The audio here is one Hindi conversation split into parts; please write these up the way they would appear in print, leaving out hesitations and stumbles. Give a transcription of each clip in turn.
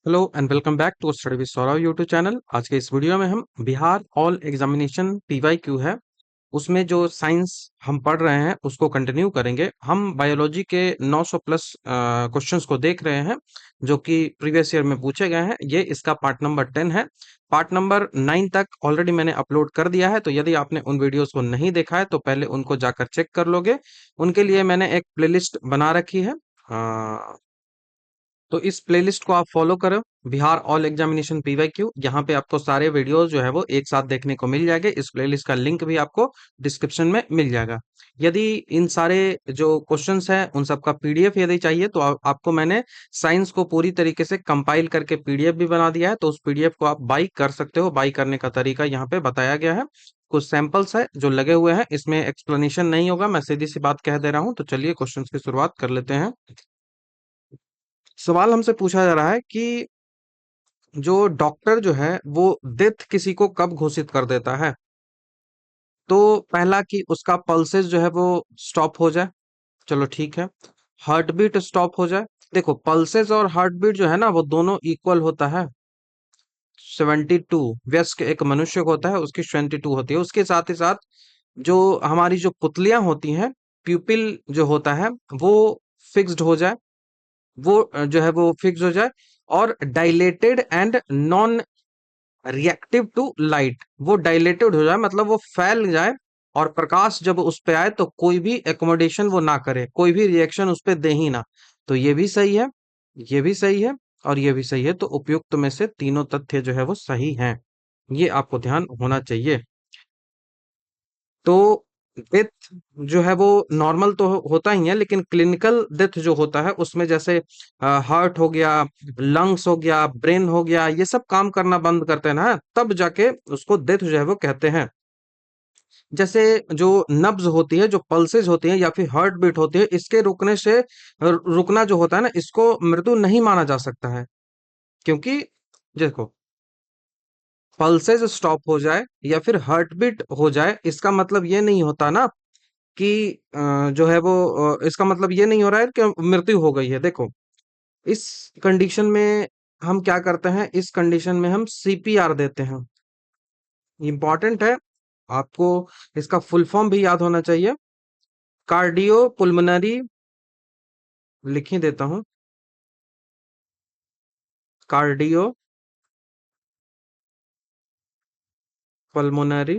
Hello and welcome back to study with Saurabh YouTube channel. आज के इस वीडियो में हम बिहार ऑल एग्जामिनेशन पीवाईक्यू है उसमें जो साइंस हम पढ़ रहे हैं उसको कंटिन्यू करेंगे। हम बायोलॉजी के 900 प्लस क्वेश्चंस को देख रहे हैं जो कि प्रीवियस ईयर में पूछे गए हैं। ये इसका पार्ट नंबर 10 है। पार्ट नंबर 9 तक ऑलरेडी मैंने अपलोड कर दिया है, तो यदि आपने उन वीडियोस को नहीं देखा है तो पहले उनको जाकर चेक कर लोगे। उनके लिए मैंने एक प्लेलिस्ट बना रखी है। तो इस प्लेलिस्ट को आप फॉलो करो, बिहार ऑल एग्जामिनेशन पीवाईक्यू। यहाँ पे आपको सारे वीडियोस जो है वो एक साथ देखने को मिल जाएंगे। इस प्लेलिस्ट का लिंक भी आपको डिस्क्रिप्शन में मिल जाएगा। यदि इन सारे जो क्वेश्चंस हैं उन सब का पीडीएफ यदि चाहिए तो आपको मैंने साइंस को पूरी तरीके से कंपाइल करके पीडीएफ भी बना दिया है, तो उस पीडीएफ को आप बाई कर सकते हो। बाई करने का तरीका यहाँ पे बताया गया है। कुछ सैंपल्स है जो लगे हुए हैं, इसमें एक्सप्लेनेशन नहीं होगा, मैं सीधी सी बात कह दे रहा हूँ। तो चलिए क्वेश्चंस की शुरुआत कर लेते हैं। सवाल हमसे पूछा जा रहा है कि जो डॉक्टर जो है वो डेथ किसी को कब घोषित कर देता है। तो पहला कि उसका पल्सेस जो है वो स्टॉप हो जाए। चलो ठीक है। हार्ट बीट स्टॉप हो जाए। देखो, पल्सेस और हार्ट बीट जो है ना वो दोनों इक्वल होता है। 72 वयस्क एक मनुष्य को होता है, उसकी 72 होती है। उसके साथ ही साथ जो हमारी जो पुतलियां होती हैं, प्यूपिल जो होता है वो फिक्स्ड हो जाए। वो जो है वो फिक्स हो जाए। और dilated and non reactive to light, वो डायलेटेड हो जाए मतलब वो फैल जाए। और प्रकाश जब उस पे आए तो कोई भी एकोमोडेशन वो ना करे, कोई भी रिएक्शन उस पे दे ही ना। तो ये भी सही है, ये भी सही है और ये भी सही है। तो उपयुक्त में से तीनों तथ्य जो है वो सही हैं। ये आपको ध्यान होना चाहिए। तो डेथ जो है वो नॉर्मल तो होता ही है, लेकिन क्लिनिकल डेथ जो होता है उसमें जैसे हार्ट हो गया, लंग्स हो गया, ब्रेन हो गया, ये सब काम करना बंद करते हैं ना, तब जाके उसको डेथ जो है वो कहते हैं। जैसे जो नब्ज होती है, जो पल्सेस होती है या फिर हार्ट बीट होती है, इसके रुकने से रुकना जो होता है ना, इसको मृत्यु नहीं माना जा सकता है। क्योंकि देखो, पल्सेस स्टॉप हो जाए या फिर हार्ट बीट हो जाए, इसका मतलब ये नहीं होता ना कि जो है वो इसका मतलब ये नहीं हो रहा है कि मृत्यु हो गई है। देखो, इस कंडीशन में हम क्या करते हैं, इस कंडीशन में हम सीपीआर देते हैं। इंपॉर्टेंट है, आपको इसका फुल फॉर्म भी याद होना चाहिए। कार्डियो पुल्मोनरी, लिख ही देता हूँ, कार्डियो पल्मोनरी।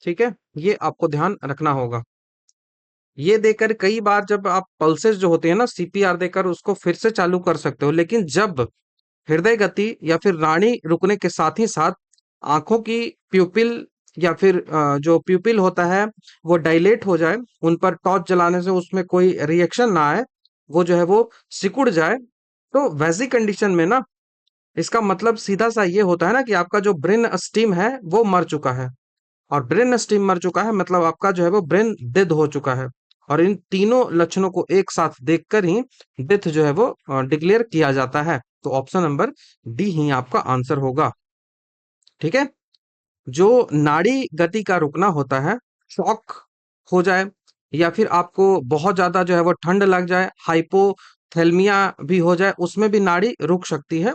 ठीक है, ये आपको ध्यान रखना होगा। ये देकर कई बार जब आप पल्सेस जो होते हैं ना, सीपीआर देकर उसको फिर से चालू कर सकते हो, लेकिन जब हृदय गति या फिर नाड़ी रुकने के साथ ही साथ आंखों की प्यूपिल या फिर जो प्यूपिल होता है वो डायलेट हो जाए, उन पर टॉर्च जलाने से उसमें कोई रिएक्शन ना आए, वो जो है वो सिकुड़ जाए, तो वैसी कंडीशन में ना, इसका मतलब सीधा सा ये होता है ना कि आपका जो ब्रेन स्टीम है वो मर चुका है। और ब्रेन स्टीम मर चुका है मतलब आपका जो है वो ब्रेन डेड हो चुका है। और इन तीनों लक्षणों को एक साथ देखकर ही डेथ जो है वो डिक्लेयर किया जाता है। तो ऑप्शन नंबर डी ही आपका आंसर होगा। ठीक है। जो नाड़ी गति का रुकना होता है, शॉक हो जाए या फिर आपको बहुत ज्यादा जो है वो ठंड लग जाए, हाइपोथेल्मिया भी हो जाए, उसमें भी नाड़ी रुक सकती है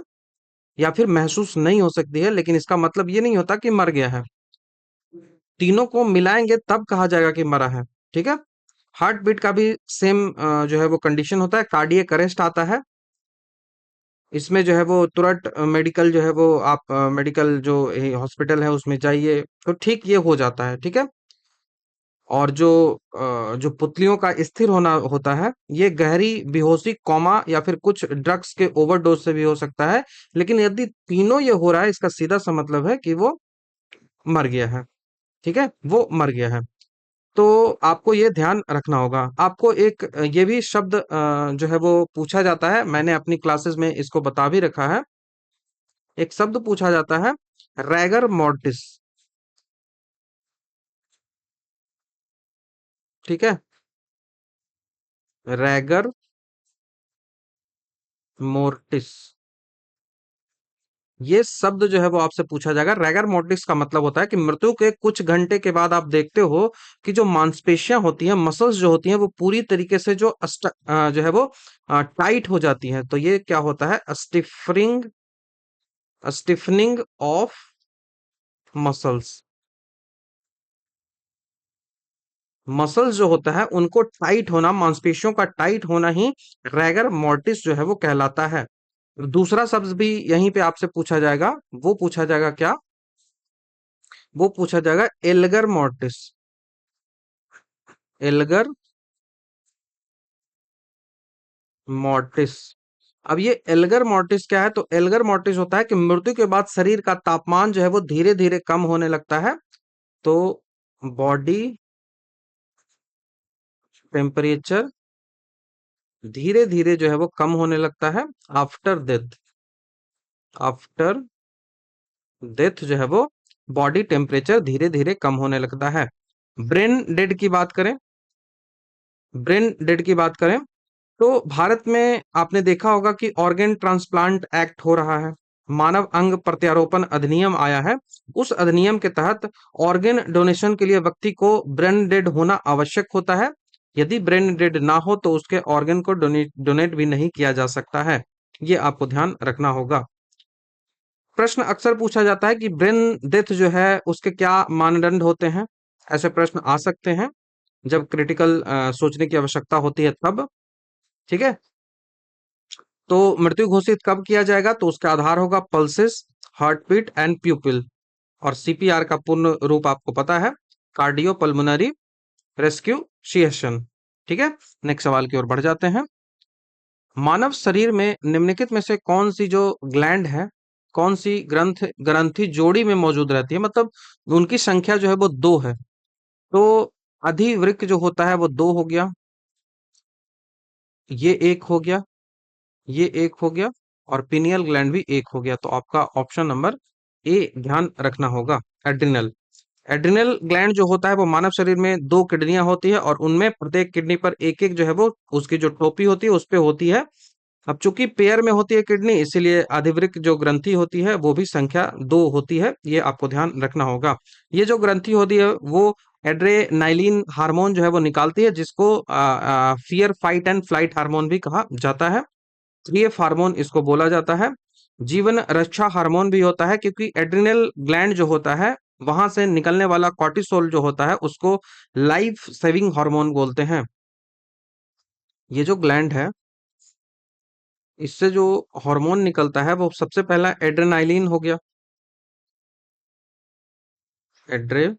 या फिर महसूस नहीं हो सकती है, लेकिन इसका मतलब ये नहीं होता कि मर गया है। तीनों को मिलाएंगे तब कहा जाएगा कि मरा है। ठीक है। हार्ट बीट का भी सेम जो है वो कंडीशन होता है, कार्डियक अरेस्ट आता है। इसमें जो है वो तुरंत मेडिकल जो है वो आप मेडिकल जो हॉस्पिटल है उसमें जाइए तो ठीक ये हो जाता है। ठीक है। और जो पुतलियों का स्थिर होना होता है, ये गहरी बेहोशी कॉमा या फिर कुछ ड्रग्स के ओवरडोज से भी हो सकता है। लेकिन यदि तीनों ये हो रहा है, इसका सीधा सा मतलब है कि वो मर गया है। ठीक है, वो मर गया है। तो आपको ये ध्यान रखना होगा। आपको एक ये भी शब्द जो है वो पूछा जाता है, मैंने अपनी क्लासेस में इसको बता भी रखा है। एक शब्द पूछा जाता है, रैगर मॉर्टिस। ठीक है, रैगर मोर्टिस। ये शब्द जो है वो आपसे पूछा जाएगा। रैगर मोर्टिस का मतलब होता है कि मृत्यु के कुछ घंटे के बाद आप देखते हो कि जो मांसपेशियां होती हैं, मसल्स जो होती हैं, वो पूरी तरीके से जो है वो टाइट हो जाती हैं। तो ये क्या होता है? Stiffening of muscles. मसल्स जो होता है उनको टाइट होना, मांसपेशियों का टाइट होना ही रैगर मोर्टिस जो है वो कहलाता है। दूसरा शब्द भी यहीं पे आपसे पूछा जाएगा। वो पूछा जाएगा क्या? वो पूछा जाएगा एल्गर मोर्टिस। Elgar mortis. अब ये एल्गर मोर्टिस क्या है? तो एल्गर मोर्टिस होता है कि मृत्यु के बाद शरीर का तापमान जो है वो धीरे धीरे कम होने लगता है। तो बॉडी टेम्परेचर धीरे धीरे जो है वो कम होने लगता है आफ्टर डेथ। आफ्टर डेथ जो है वो बॉडी टेम्परेचर धीरे धीरे कम होने लगता है। ब्रेन डेड की बात करें, ब्रेन डेड की बात करें तो भारत में आपने देखा होगा कि ऑर्गेन ट्रांसप्लांट एक्ट हो रहा है। मानव अंग प्रत्यारोपण अधिनियम आया है। उस अधिनियम के तहत ऑर्गेन डोनेशन के लिए व्यक्ति को ब्रेन डेड होना आवश्यक होता है। यदि ब्रेन डेड ना हो तो उसके ऑर्गन को डोनेट भी नहीं किया जा सकता है। ये आपको ध्यान रखना होगा। प्रश्न अक्सर पूछा जाता है कि ब्रेन डेथ जो है उसके क्या मानदंड होते हैं। ऐसे प्रश्न आ सकते हैं जब क्रिटिकल सोचने की आवश्यकता होती है तब। ठीक है। तो मृत्यु घोषित कब किया जाएगा? तो उसका आधार होगा pulses, heart beat and pupil. और सीपीआर का पूर्ण रूप आपको पता है, कार्डियो पल्मोनरी रेस्क्यूसिएशन। ठीक है। नेक्स्ट सवाल की ओर बढ़ जाते हैं। मानव शरीर में निम्नलिखित में से कौन सी जो ग्लैंड है, कौन सी ग्रंथि जोड़ी में मौजूद रहती है, मतलब उनकी संख्या जो है वो दो है। तो अधिवृक्क जो होता है वो दो हो गया, ये एक हो गया, ये एक हो गया, और पिनियल ग्लैंड भी एक हो गया। तो आपका ऑप्शन नंबर ए ध्यान रखना होगा, एड्रिनल। एड्रिनल ग्लैंड जो होता है वो मानव शरीर में दो किडनियां होती है और उनमें प्रत्येक किडनी पर एक एक जो है वो उसकी जो टोपी होती है उस पे होती है। अब चूंकि पेयर में होती है किडनी, इसीलिए अधिवृक्क जो ग्रंथि होती है वो भी संख्या दो होती है। ये आपको ध्यान रखना होगा। ये जो ग्रंथि होती है वो एड्रेनाइलिन हार्मोन जो है वो निकालती है, जिसको fear fight and flight hormone भी कहा जाता है। TF हार्मोन इसको बोला जाता है। जीवन रक्षा हार्मोन भी होता है, क्योंकि एड्रिनल ग्लैंड जो होता है वहां से निकलने वाला कॉर्टिसोल जो होता है उसको लाइफ सेविंग हार्मोन बोलते हैं। ये जो ग्लैंड है, इससे जो हार्मोन निकलता है वो सबसे पहला एड्रेनाइलिन हो गया। एड्रे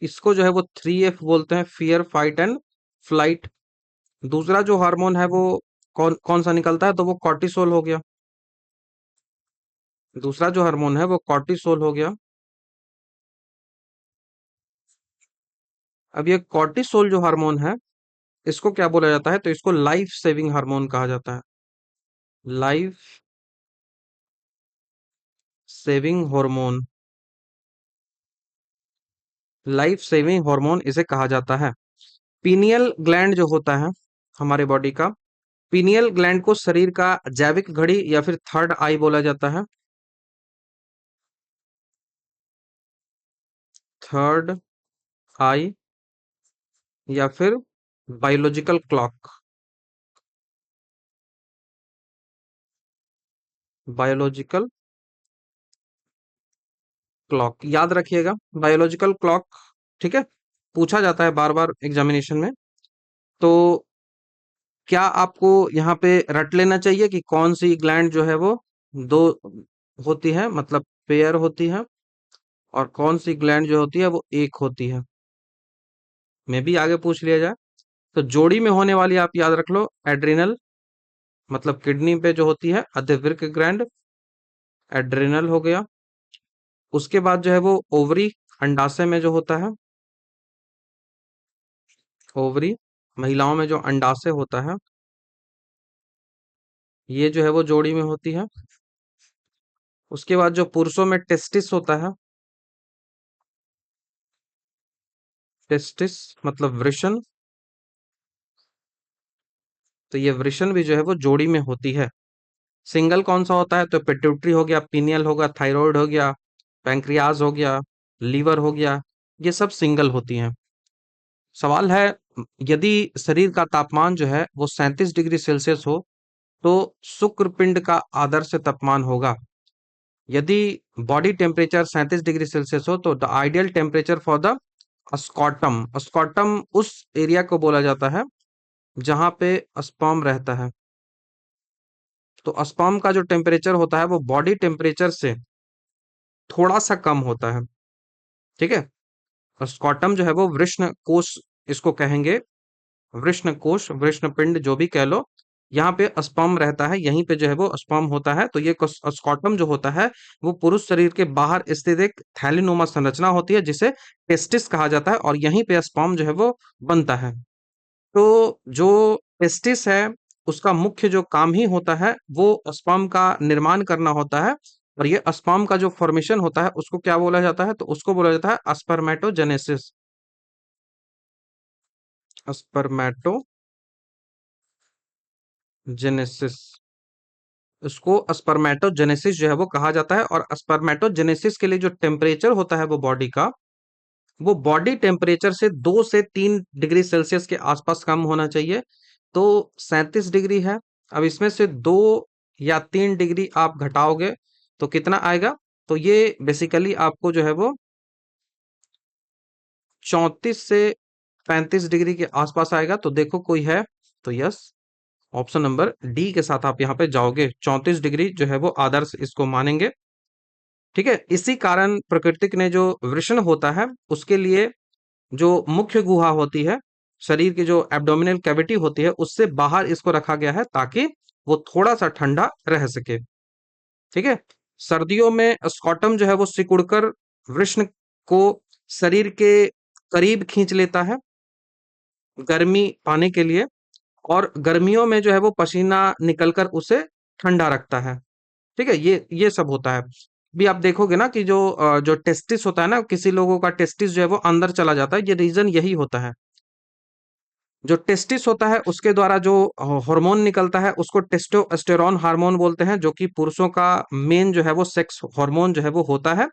इसको जो है वो 3F बोलते हैं, फियर फाइट एंड फ्लाइट। दूसरा जो हार्मोन है वो कौन कौन सा निकलता है? तो वो कॉर्टिसोल हो गया। दूसरा जो हार्मोन है वो कॉर्टिसोल हो गया। अब ये कॉर्टिसोल जो हार्मोन है, इसको क्या बोला जाता है? तो इसको लाइफ सेविंग हार्मोन कहा जाता है। Life saving hormone, life saving hormone इसे कहा जाता है। पीनियल ग्लैंड जो होता है हमारे बॉडी का, पीनियल ग्लैंड को शरीर का जैविक घड़ी या फिर थर्ड आई बोला जाता है। थर्ड आई या फिर बायोलॉजिकल क्लॉक। बायोलॉजिकल क्लॉक याद रखिएगा, बायोलॉजिकल क्लॉक। ठीक है। पूछा जाता है बार बार एग्जामिनेशन में। तो क्या आपको यहाँ पे रट लेना चाहिए कि कौन सी ग्लैंड जो है वो दो होती है, मतलब पेयर होती है, और कौन सी ग्लैंड जो होती है वो एक होती है? मे भी आगे पूछ लिया जाए। तो जोड़ी में होने वाली आप याद रख लो, एड्रिनल, मतलब किडनी पे जो होती है अधिवृक्क ग्लैंड, एड्रिनल हो गया। उसके बाद जो है वो ओवरी, अंडाशय में जो होता है, ओवरी, महिलाओं में जो अंडाशय होता है, ये जो है वो जोड़ी में होती है। उसके बाद जो पुरुषों में टेस्टिस होता है, टेस्टिस मतलब वृषण, तो ये वृषण भी जो है वो जोड़ी में होती है। सिंगल कौन सा होता है? तो पिट्यूटरी हो गया, पीनियल हो गया, थायराइड हो गया, पैंक्रियाज हो गया, लीवर हो गया, ये सब सिंगल होती हैं। सवाल है, यदि शरीर का तापमान जो है वो 37 डिग्री सेल्सियस हो तो शुक्र पिंड का आदर्श तापमान होगा। यदि बॉडी टेम्परेचर 37 डिग्री सेल्सियस हो तो the ideal temperature for the scrotum, scrotum उस एरिया को बोला जाता है जहां पे स्पर्म रहता है। तो स्पर्म का जो टेम्परेचर होता है वो बॉडी टेम्परेचर से थोड़ा सा कम होता है। ठीक है। और स्कॉटम जो है वो वृष्ण कोश इसको कहेंगे, वृष्ण कोश, वृष्ण पिंड जो भी कह लो। यहाँ पे स्पर्म रहता है, यहीं पे जो है वो स्पर्म होता है। तो ये स्कॉटम जो होता है वो पुरुष शरीर के बाहर स्थित एक थैलीनुमा संरचना होती है जिसे टेस्टिस कहा जाता है, और यहीं पे स्पर्म जो है वो बनता है। तो जो टेस्टिस है उसका मुख्य जो काम ही होता है वो स्पर्म का निर्माण करना होता है। और ये स्पर्म का जो फॉर्मेशन होता है उसको क्या बोला जाता है? तो उसको बोला जाता है स्पर्मेटोजेनेसिस। स्पर्मेटोजेनेसिस, उसको स्पर्मेटोजेनेसिस जो है वो कहा जाता है। और स्पर्मेटोजेनेसिस के लिए जो टेम्परेचर होता है वो बॉडी का, वो बॉडी टेम्परेचर से 2 से 3 डिग्री सेल्सियस के आसपास कम होना चाहिए। तो 37 डिग्री है, अब इसमें से 2 या 3 डिग्री आप घटाओगे तो कितना आएगा? तो ये बेसिकली आपको जो है वो 34 से 35 डिग्री के आसपास आएगा। तो देखो कोई है? तो यस, ऑप्शन नंबर डी के साथ आप यहाँ पे जाओगे। 34 डिग्री जो है वो आदर्श इसको मानेंगे। ठीक है। इसी कारण प्रकृतिक ने जो वृषण होता है उसके लिए जो मुख्य गुहा होती है, शरीर की जो एब्डोमिनल कैविटी होती है, उससे बाहर इसको रखा गया है ताकि वो थोड़ा सा ठंडा रह सके। ठीक है। सर्दियों में स्कॉटम जो है वो सिकुड़कर वृष्ण को शरीर के करीब खींच लेता है गर्मी पाने के लिए, और गर्मियों में जो है वो पसीना निकलकर उसे ठंडा रखता है। ठीक है, ये सब होता है। भी आप देखोगे ना कि जो टेस्टिस होता है ना, किसी लोगों का टेस्टिस जो है वो अंदर चला जाता है, ये रीजन यही होता है। जो टेस्टिस होता है उसके द्वारा जो हार्मोन निकलता है उसको टेस्टोस्टेरोन हार्मोन बोलते हैं, जो कि पुरुषों का मेन जो है वो सेक्स हार्मोन जो है वो होता है।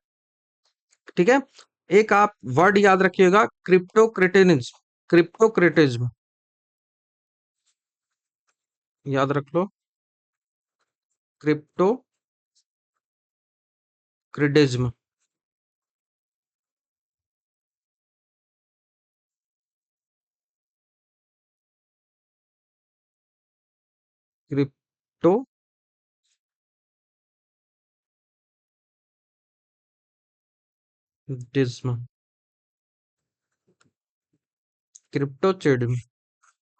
ठीक है। एक आप वर्ड याद रखिएगा, क्रिप्टोक्रेटिनिज्म, क्रिप्टोक्रेटिज्म याद रख लो, क्रिप्टोक्रिटिज्म। क्रिप्टोडिज्म, क्रिप्टोचिज्म,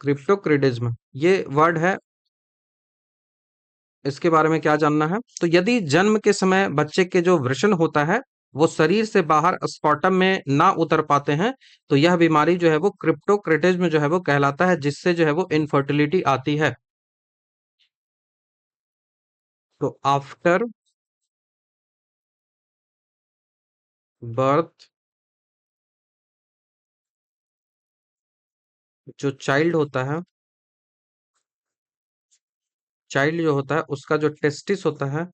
क्रिप्टोक्रिटिज्म, ये वर्ड है। इसके बारे में क्या जानना है? तो यदि जन्म के समय बच्चे के जो वृषण होता है वो शरीर से बाहर स्पॉटम में ना उतर पाते हैं तो यह बीमारी जो है वो क्रिप्टोक्रिटिज्म जो है वो कहलाता है, जिससे जो है वो इनफर्टिलिटी आती है। तो आफ्टर बर्थ जो चाइल्ड होता है, चाइल्ड जो होता है उसका जो टेस्टिस होता है,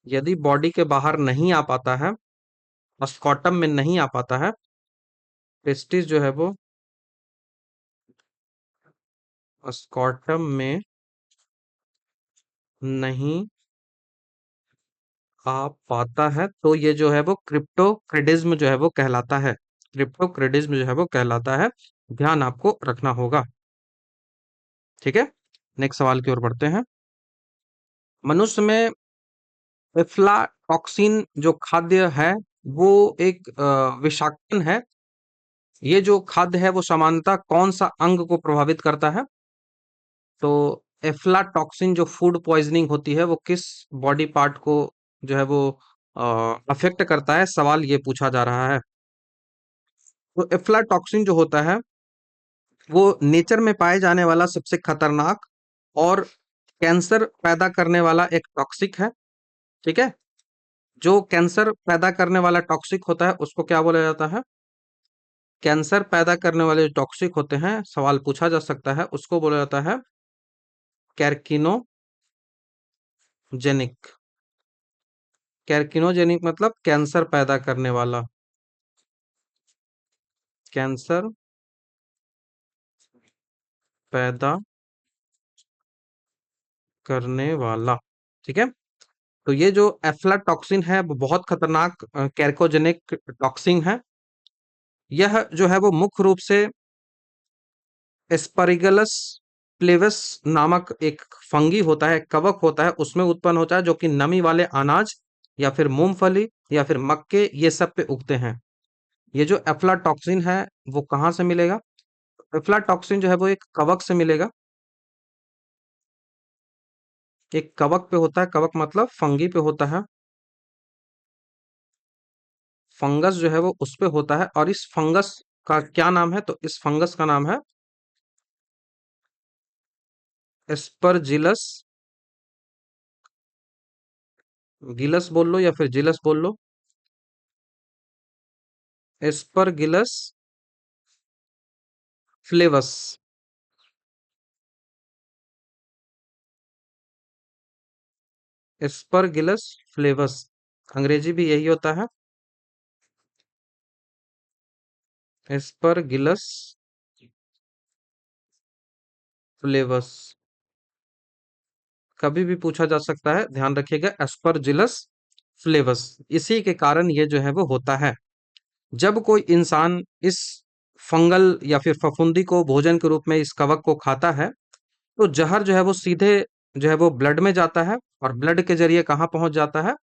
यदि बॉडी के बाहर नहीं आ पाता है, स्कॉटम में नहीं आ पाता है, टेस्टिस जो है वो स्कॉटम में नहीं आ पाता है, तो ये जो है वो क्रिप्टोक्रिटिज्म जो है वो कहलाता है। क्रिप्टोक्रिटिज्म जो है वो कहलाता है। ध्यान आपको रखना होगा। ठीक है। नेक्स्ट सवाल की ओर बढ़ते हैं। मनुष्य में एफ्लाटॉक्सिन जो खाद्य है वो एक विषाक्तन है। ये जो खाद्य है वो सामान्यतः कौन सा अंग को प्रभावित करता है? तो एफ्लाटॉक्सिन जो फूड पॉइजनिंग होती है वो किस बॉडी पार्ट को जो है वो अफेक्ट करता है, सवाल ये पूछा जा रहा है। तो एफ्लाटॉक्सिन जो होता है वो नेचर में पाए जाने वाला सबसे खतरनाक और कैंसर पैदा करने वाला एक टॉक्सिक है। ठीक है। जो कैंसर पैदा करने वाला टॉक्सिक होता है उसको क्या बोला जाता है? कैंसर पैदा करने वाले जो टॉक्सिक होते हैं, सवाल पूछा जा सकता है, उसको बोला जाता है कैर्किनोजेनिक। कैर्किनोजेनिक मतलब कैंसर पैदा करने वाला। कैंसर पैदा करने वाला। ठीक है। तो ये जो एफ्लाटॉक्सिन है वो बहुत खतरनाक कैर्कोजेनिक टॉक्सिन है। यह जो है वो मुख्य रूप से एस्परगिलस प्लेवस नामक एक फंगी होता है, कवक होता है, उसमें उत्पन्न होता है, जो कि नमी वाले अनाज या फिर मूंगफली या फिर मक्के ये सब पे उगते हैं। ये जो एफ्लाटॉक्सिन है वो कहाँ से मिलेगा? एफ्लाटॉक्सिन जो है वो एक कवक से मिलेगा। एक कवक पे होता है, कवक मतलब फंगी पे होता है। फंगस जो है वो उस पे होता है, और इस फंगस का क्या नाम है? तो इस फंगस का नाम है एस्परजिलस। गिलस बोल लो या फिर जिलस बोल लो। एस्परगिलस फ्लेवस। एस्परगिलस फ्लेवस, अंग्रेजी भी यही होता है, एस्परगिलस फ्लेवस। कभी भी पूछा जा सकता है, ध्यान रखिएगा, एस्परजिलस फ्लेवस। इसी के कारण ये जो है वो होता है। जब कोई इंसान इस फंगल या फिर फफूंदी को भोजन के रूप में इस कवक को खाता है, तो जहर जो है वो सीधे जो है वो ब्लड में जाता है, और ब्लड के जरिए कहाँ पहुंच जाता है?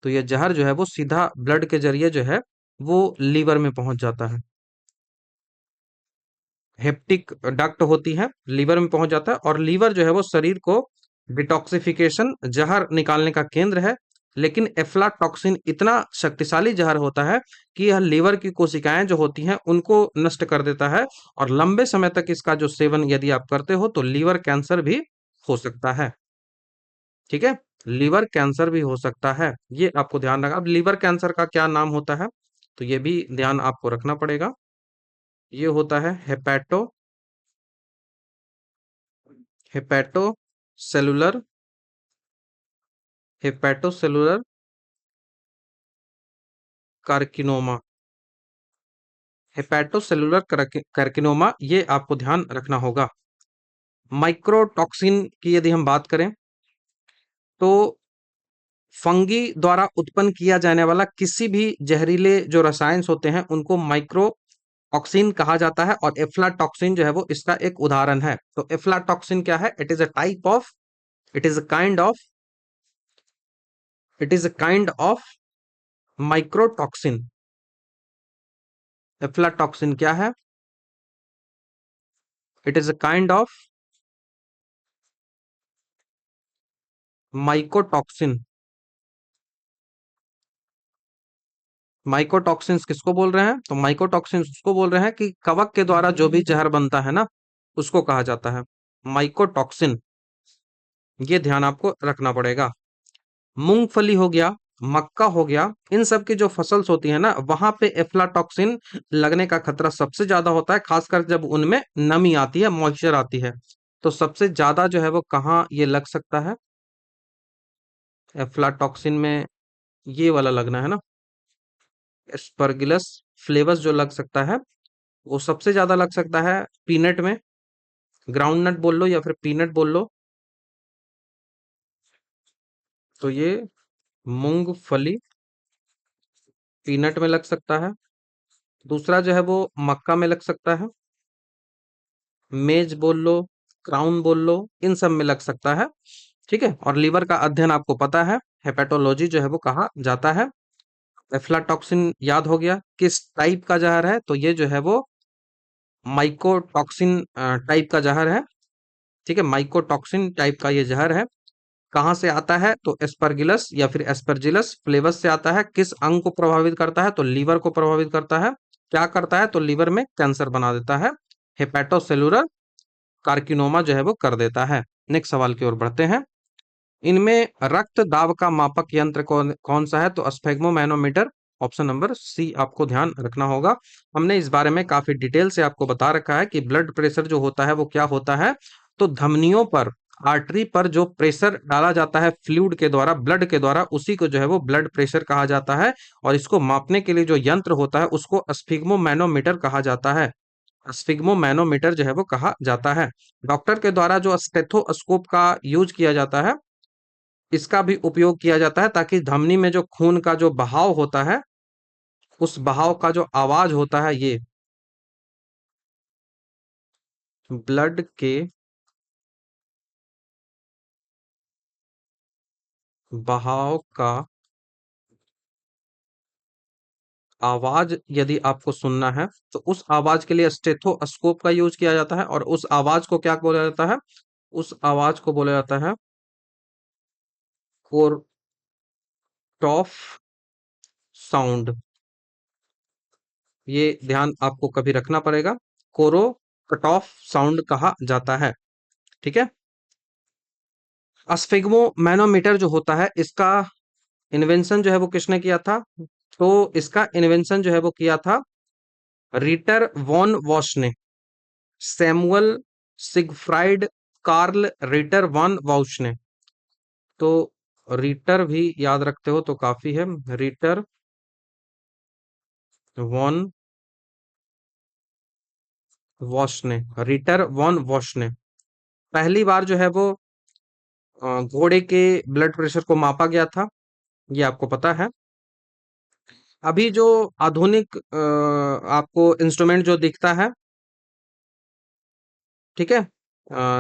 तो ये जहर जो है वो सीधा ब्लड के जरिए जो है वो लीवर में पहुंच जाता है। हेप्टिक डक्ट होती है, लीवर में पहुंच जाता है, और लीवर जो है वो शरीर को डिटॉक्सिफिकेशन जहर निकालने का केंद्र है। लेकिन एफ्लाटॉक्सिन इतना शक्तिशाली जहर होता है कि यह लीवर की कोशिकाएं जो होती हैं उनको नष्ट कर देता है, और लंबे समय तक इसका जो सेवन यदि आप करते हो तो लीवर कैंसर भी हो सकता है। ठीक है। लीवर कैंसर भी हो सकता है, ये आपको ध्यान रखना। अब लीवर कैंसर का क्या नाम होता है, तो ये भी ध्यान आपको रखना पड़ेगा। ये होता है हेपेटो सेलुलर हेपेटोसेलुलर कार्किनोमा। हेपेटोसेलुलर कार्किनोमा, ये आपको ध्यान रखना होगा। माइक्रोटॉक्सिन की यदि हम बात करें, तो फंगी द्वारा उत्पन्न किया जाने वाला किसी भी जहरीले जो रसायन होते हैं उनको माइक्रो टॉक्सिन कहा जाता है, और एफ्लाटॉक्सिन जो है वो इसका एक उदाहरण है। तो एफ्लाटॉक्सिन क्या है? It is a kind of it is a kind of mycotoxin. Aflatoxin क्या है? It is a kind of mycotoxin. Mycotoxins किसको बोल रहे हैं? तो माइकोटॉक्सिन्स उसको बोल रहे हैं कि कवक के द्वारा जो भी जहर बनता है ना, उसको कहा जाता है माइकोटॉक्सिन। ये ध्यान आपको रखना पड़ेगा। मूंगफली हो गया, मक्का हो गया, इन सब की जो फसल्स होती है ना, वहां पे एफ्लाटॉक्सिन लगने का खतरा सबसे ज्यादा होता है, खासकर जब उनमें नमी आती है, मॉइस्चर आती है। तो सबसे ज्यादा जो है वो कहाँ ये लग सकता है? एफ्लाटॉक्सिन में ये वाला लगना है ना, एस्परगिलस फ्लेवस जो लग सकता है, वो सबसे ज्यादा लग सकता है पीनट में। ग्राउंड नट बोल लो या फिर पीनट बोल लो। तो ये मूंगफली पीनट में लग सकता है। दूसरा जो है वो मक्का में लग सकता है। मेज बोल लो, क्राउन बोल लो, इन सब में लग सकता है। ठीक है। और लीवर का अध्ययन आपको पता है, हेपेटोलॉजी जो है वो कहा जाता है। एफ्लाटॉक्सिन याद हो गया किस टाइप का जहर है, तो ये जो है वो माइकोटॉक्सिन टाइप का जहर है। ठीक है, माइकोटॉक्सिन टाइप का ये जहर है। कहाँ से आता है? तो एस्परगिलस या फिर एस्परजिलस फ्लेवस से आता है। किस अंग को प्रभावित करता है? तो लीवर को प्रभावित करता है। क्या करता है? तो लीवर में कैंसर बना देता है। हेपेटोसेलुलर कार्किनोमा जो है वो कर देता है। नेक्स्ट सवाल की ओर बढ़ते हैं। इनमें रक्त दाब का मापक यंत्र कौन कौन सा है? तो स्फेग्मोमैनोमीटर ऑप्शन नंबर सी आपको ध्यान रखना होगा। हमने इस बारे में काफी डिटेल से आपको बता रखा है कि ब्लड प्रेशर जो होता है वो क्या होता है। तो धमनियों पर, आर्टरी पर जो प्रेशर डाला जाता है फ्लूइड के द्वारा, ब्लड के द्वारा, उसी को जो है वो ब्लड प्रेशर कहा जाता है। और इसको मापने के लिए जो यंत्र होता है उसको स्फिग्मोमैनोमीटर कहा जाता है। स्फिग्मोमैनोमीटर जो है वो कहा जाता है। डॉक्टर के द्वारा जो स्टेथोस्कोप का यूज किया जाता है, इसका भी उपयोग किया जाता है ताकि धमनी में जो खून का जो बहाव होता है, उस बहाव का जो आवाज होता है, ये ब्लड के बहाव का आवाज यदि आपको सुनना है तो उस आवाज के लिए स्टेथोस्कोप का यूज किया जाता है। और उस आवाज को क्या बोला जाता है? उस आवाज को बोला जाता है कोर्टॉफ साउंड। ये ध्यान आपको कभी रखना पड़ेगा। कोरो कट ऑफ साउंड कहा जाता है। ठीक है। स्फिग्मो मैनोमीटर जो होता है, इसका इन्वेंशन जो है वो किसने किया था? तो इसका इन्वेंशन जो है वो किया था रिटर वॉन वॉश ने। Samuel Siegfried Karl Ritter von वॉश ने। तो रिटर भी याद रखते हो तो काफी है। रिटर वॉन वॉश ने, रिटर वॉन वॉश ने पहली बार जो है वो घोड़े के ब्लड प्रेशर को मापा गया था। ये आपको पता है। अभी जो आधुनिक आपको इंस्ट्रूमेंट जो दिखता है, ठीक है,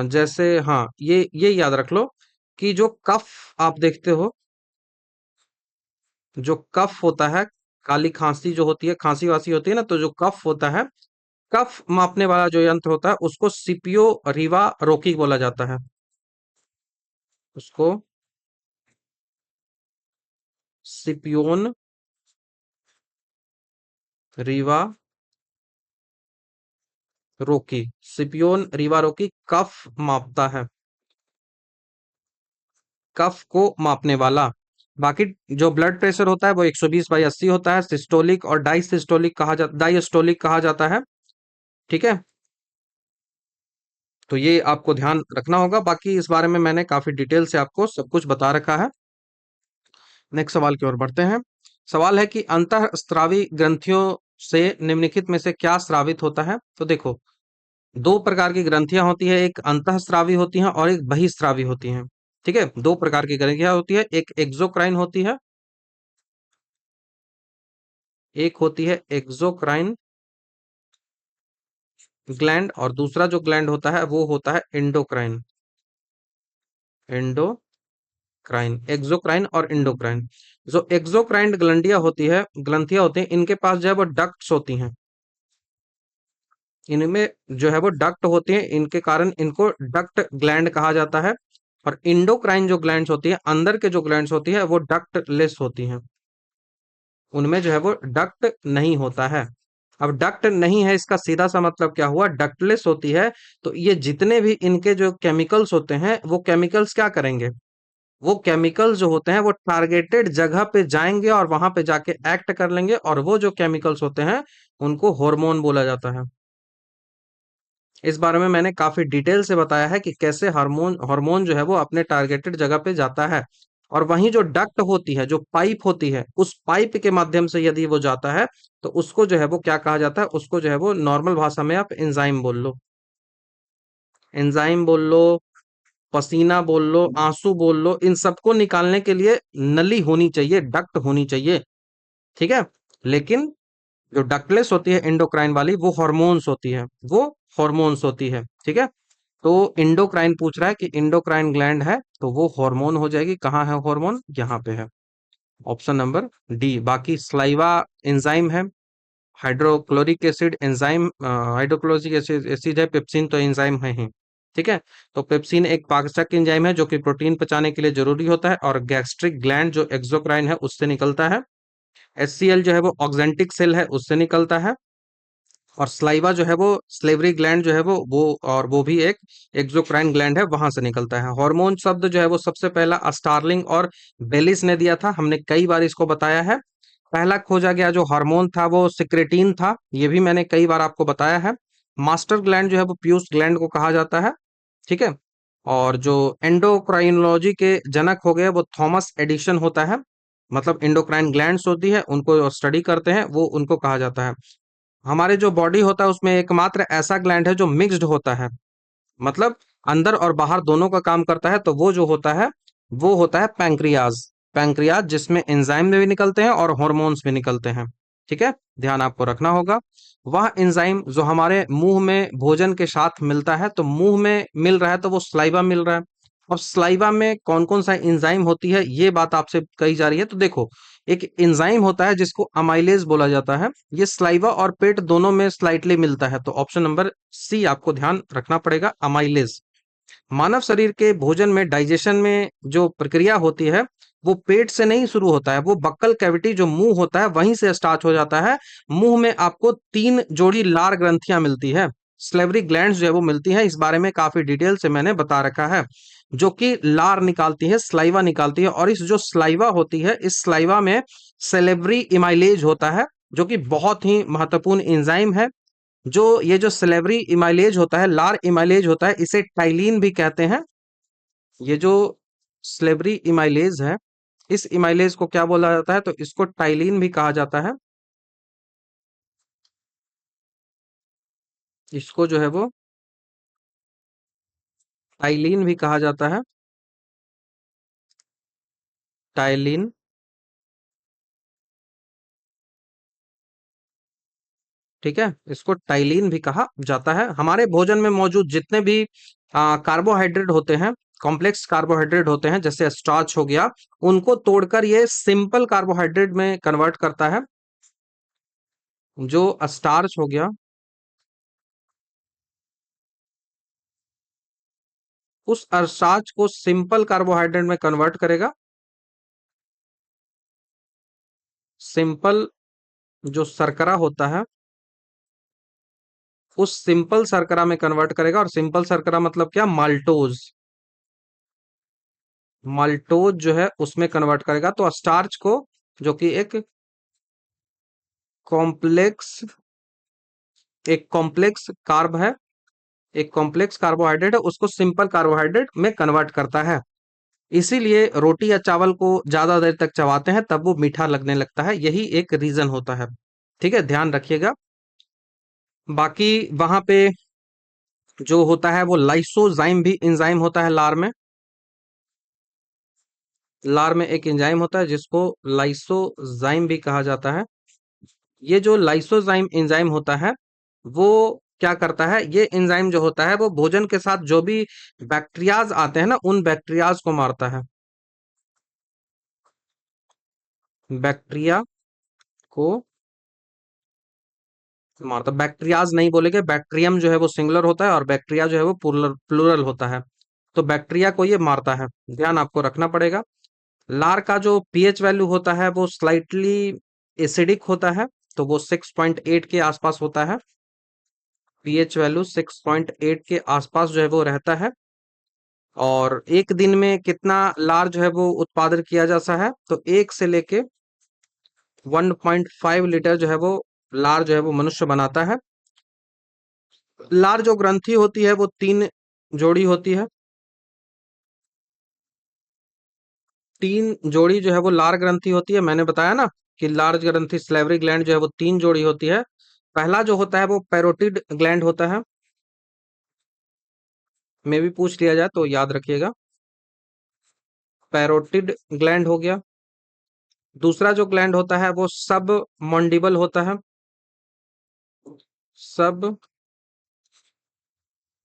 जैसे हाँ, ये याद रख लो कि जो कफ आप देखते हो, जो कफ होता है, काली खांसी जो होती है, खांसी वासी होती है ना, तो जो कफ होता है, कफ मापने वाला जो यंत्र होता है उसको सीपियो रीवा रोकी बोला जाता है। उसको सिपियोन रीवा रोकी, सिपियोन रीवा रोकी कफ मापता है, कफ को मापने वाला। बाकी जो ब्लड प्रेशर होता है वो 120/80 होता है। सिस्टोलिक और डायस्टोलिक कहा जाता है। ठीक है। तो ये आपको ध्यान रखना होगा। बाकी इस बारे में मैंने काफी डिटेल से आपको सब कुछ बता रखा है। नेक्स्ट सवाल की ओर बढ़ते हैं। सवाल है कि अंतःस्रावी ग्रंथियों से निम्नलिखित में से क्या स्रावित होता है? तो देखो, दो प्रकार की ग्रंथियां होती है, एक अंतःस्रावी होती हैं और एक बहिस्रावी होती हैं। ठीक है, दो प्रकार की ग्रंथियां होती है, एक एक्सोक्राइन होती है, एक होती है एक्सोक्राइन ग्लैंड, और दूसरा जो ग्लैंड होता है वो होता है एंडोक्राइन। एंडोक्राइन, एक्सोक्राइन और एंडोक्राइन। जो एक्सोक्राइन ग्रंथियां होती हैं, इनके पास जो है वो डक्ट्स होती हैं। इनमें जो है वो डक्ट होते हैं, इनके कारण इनको डक्ट ग्लैंड कहा जाता है। और इंडोक्राइन जो ग्लैंड्स होती है, अंदर के जो ग्लैंड्स होती है वो डक्ट लेस होती हैं, उनमें जो है वो डक्ट नहीं होता है। अब डक्ट नहीं है, इसका सीधा सा मतलब क्या हुआ? डक्टलेस होती है। तो ये जितने भी इनके जो केमिकल्स होते हैं, वो केमिकल्स क्या करेंगे? वो केमिकल्स जो होते हैं वो टारगेटेड जगह पे जाएंगे और वहां पे जाके एक्ट कर लेंगे, और वो जो केमिकल्स होते हैं उनको हार्मोन बोला जाता है। इस बारे में मैंने काफी डिटेल से बताया है कि कैसे हार्मोन हार्मोन जो है वो अपने टारगेटेड जगह पे जाता है। और वहीं जो डक्ट होती है, जो पाइप होती है, उस पाइप के माध्यम से यदि वो जाता है तो उसको जो है वो क्या कहा जाता है? उसको जो है वो नॉर्मल भाषा में आप एंजाइम बोल लो, एंजाइम बोल लो, पसीना बोल लो, आंसू बोल लो, इन सबको निकालने के लिए नली होनी चाहिए, डक्ट होनी चाहिए। ठीक है। लेकिन जो डक्टलेस होती है एंडोक्राइन वाली, वो हॉर्मोन्स होती है, वो हॉर्मोन्स होती है। ठीक है। तो इंडोक्राइन पूछ रहा है कि इंडोक्राइन ग्लैंड है तो वो हार्मोन हो जाएगी। कहाँ है हार्मोन? यहाँ पे है, ऑप्शन नंबर डी। बाकी स्लाइवा एंजाइम है, hydrochloric acid enzyme, hydrochloric acid acid है, पेप्सिन तो एंजाइम है ही। ठीक है। तो पेप्सिन एक पाचक एंजाइम है जो कि प्रोटीन पचाने के लिए जरूरी होता है, और गैस्ट्रिक ग्लैंड जो एक्सोक्राइन है उससे निकलता है। HCl जो है वो ऑक्जेंटिक सेल है, उससे निकलता है। और स्लाइवा जो है वो स्लेवरी ग्लैंड जो है वो और वो भी एक एक्सोक्राइन ग्लैंड है, वहां से निकलता है। हार्मोन शब्द जो है वो सबसे पहला स्टार्लिंग और बेलिस ने दिया था, हमने कई बार इसको बताया है। पहला खोजा गया जो हार्मोन था वो सिक्रेटिन था, ये भी मैंने कई बार आपको बताया है। मास्टर ग्लैंड जो है वो पियूस ग्लैंड को कहा जाता है, ठीक है। और जो एंडोक्राइनोलॉजी के जनक हो गए वो थॉमस एडिशन होता है, मतलब एंडोक्राइन ग्लैंड्स होती है उनको स्टडी करते हैं वो, उनको कहा जाता है। हमारे जो बॉडी होता है उसमें एकमात्र ऐसा ग्लैंड है जो मिक्स्ड होता है, मतलब अंदर और बाहर दोनों का काम करता है, तो वो जो होता है वो होता है पैंक्रियाज। पैंक्रियाज जिसमें एंजाइम भी निकलते हैं और हॉर्मोन्स भी निकलते हैं, ठीक है, ध्यान आपको रखना होगा। वह एंजाइम जो हमारे मुंह में भोजन के साथ मिलता है, तो मुंह में मिल रहा है तो वो स्लाइवा मिल रहा है। अब स्लाइवा में कौन कौन सा एंजाइम होती है ये बात आपसे कही जा रही है, तो देखो एक एंजाइम होता है जिसको अमाइलेज बोला जाता है, ये स्लाइवा और पेट दोनों में स्लाइटली मिलता है, तो ऑप्शन नंबर सी आपको ध्यान रखना पड़ेगा, अमाइलेज। मानव शरीर के भोजन में डाइजेशन में जो प्रक्रिया होती है वो पेट से नहीं शुरू होता है, वो बक्कल कैविटी जो मुंह होता है वहीं से स्टार्ट हो जाता है। मुंह में आपको 3 जोड़ी लार ग्रंथियां मिलती है, स्लेवरी ग्लैंड्स जो है वो मिलती है, इस बारे में काफी डिटेल से मैंने बता रखा है, जो कि लार निकालती है, स्लाइवा निकालती है। और इस जो स्लाइवा होती है, इस स्लाइवा में सेलेब्री इमाइलेज होता है, जो कि बहुत ही महत्वपूर्ण एंजाइम है। जो ये जो सिलेवरी इमाइलेज होता है, लार इमाइलेज होता है, इसे टाइलिन भी कहते हैं। ये जो सिलेवरी इमाइलेज है, इस इमाइलेज को क्या बोला जाता है, तो इसको टाइलिन भी कहा जाता है। इसको जो है वो टाइलिन भी कहा जाता है, टाइलिन, ठीक है, इसको टाइलिन भी कहा जाता है। हमारे भोजन में मौजूद जितने भी कार्बोहाइड्रेट होते हैं, कॉम्प्लेक्स कार्बोहाइड्रेट होते हैं, जैसे स्टार्च हो गया, उनको तोड़कर ये सिंपल कार्बोहाइड्रेट में कन्वर्ट करता है। जो स्टार्च हो गया, उस स्टार्च को सिंपल कार्बोहाइड्रेट में कन्वर्ट करेगा। सिंपल जो शर्करा होता है, उस सिंपल शर्करा में कन्वर्ट करेगा। और सिंपल शर्करा मतलब क्या, माल्टोज, माल्टोज जो है उसमें कन्वर्ट करेगा। तो स्टार्च को, जो कि कॉम्प्लेक्स एक कॉम्प्लेक्स कार्ब है, एक कॉम्प्लेक्स कार्बोहाइड्रेट है, उसको सिंपल कार्बोहाइड्रेट में कन्वर्ट करता है। इसीलिए रोटी या चावल को ज्यादा देर तक चबाते हैं तब वो मीठा लगने लगता है, यही एक रीजन होता है, ठीक है, ध्यान रखिएगा। बाकी वहां पे जो होता है वो लाइसोजाइम भी एंजाइम होता है लार में। लार में एक एंजाइम होता है जिसको लाइसोजाइम भी कहा जाता है। ये जो लाइसोजाइम एंजाइम होता है वो क्या करता है, ये एंजाइम जो होता है वो भोजन के साथ जो भी बैक्टीरियाज आते हैं ना, उन बैक्टीरियाज को मारता है, बैक्टीरिया को मारता। बैक्टीरियाज नहीं बोलेंगे, बैक्टीरियम जो है वो सिंगुलर होता है और बैक्टीरिया जो है वो प्लूरल प्लूरल होता है, तो बैक्टीरिया को ये मारता है, ध्यान आपको रखना पड़ेगा। लार का जो पीएच वैल्यू होता है वो स्लाइटली एसिडिक होता है, तो वो 6.8 के आसपास होता है। पीएच वैल्यू 6.8 के आसपास जो है वो रहता है। और एक दिन में कितना लार जो है वो उत्पादन किया जाता है, तो 1 से लेके 1.5 लीटर जो है वो लार जो है वो मनुष्य बनाता है। लार जो ग्रंथि होती है वो 3 जोड़ी होती है, 3 जोड़ी जो है वो लार ग्रंथि होती है। मैंने बताया ना कि लार ग्रंथि स्लेवरी ग्लैंड जो है वो 3 जोड़ी होती है। पहला जो होता है वो पैरोटिड ग्लैंड होता है, में भी पूछ लिया जाए तो याद रखिएगा, पैरोटिड ग्लैंड हो गया। दूसरा जो ग्लैंड होता है वो सब मंडिबल होता है, सब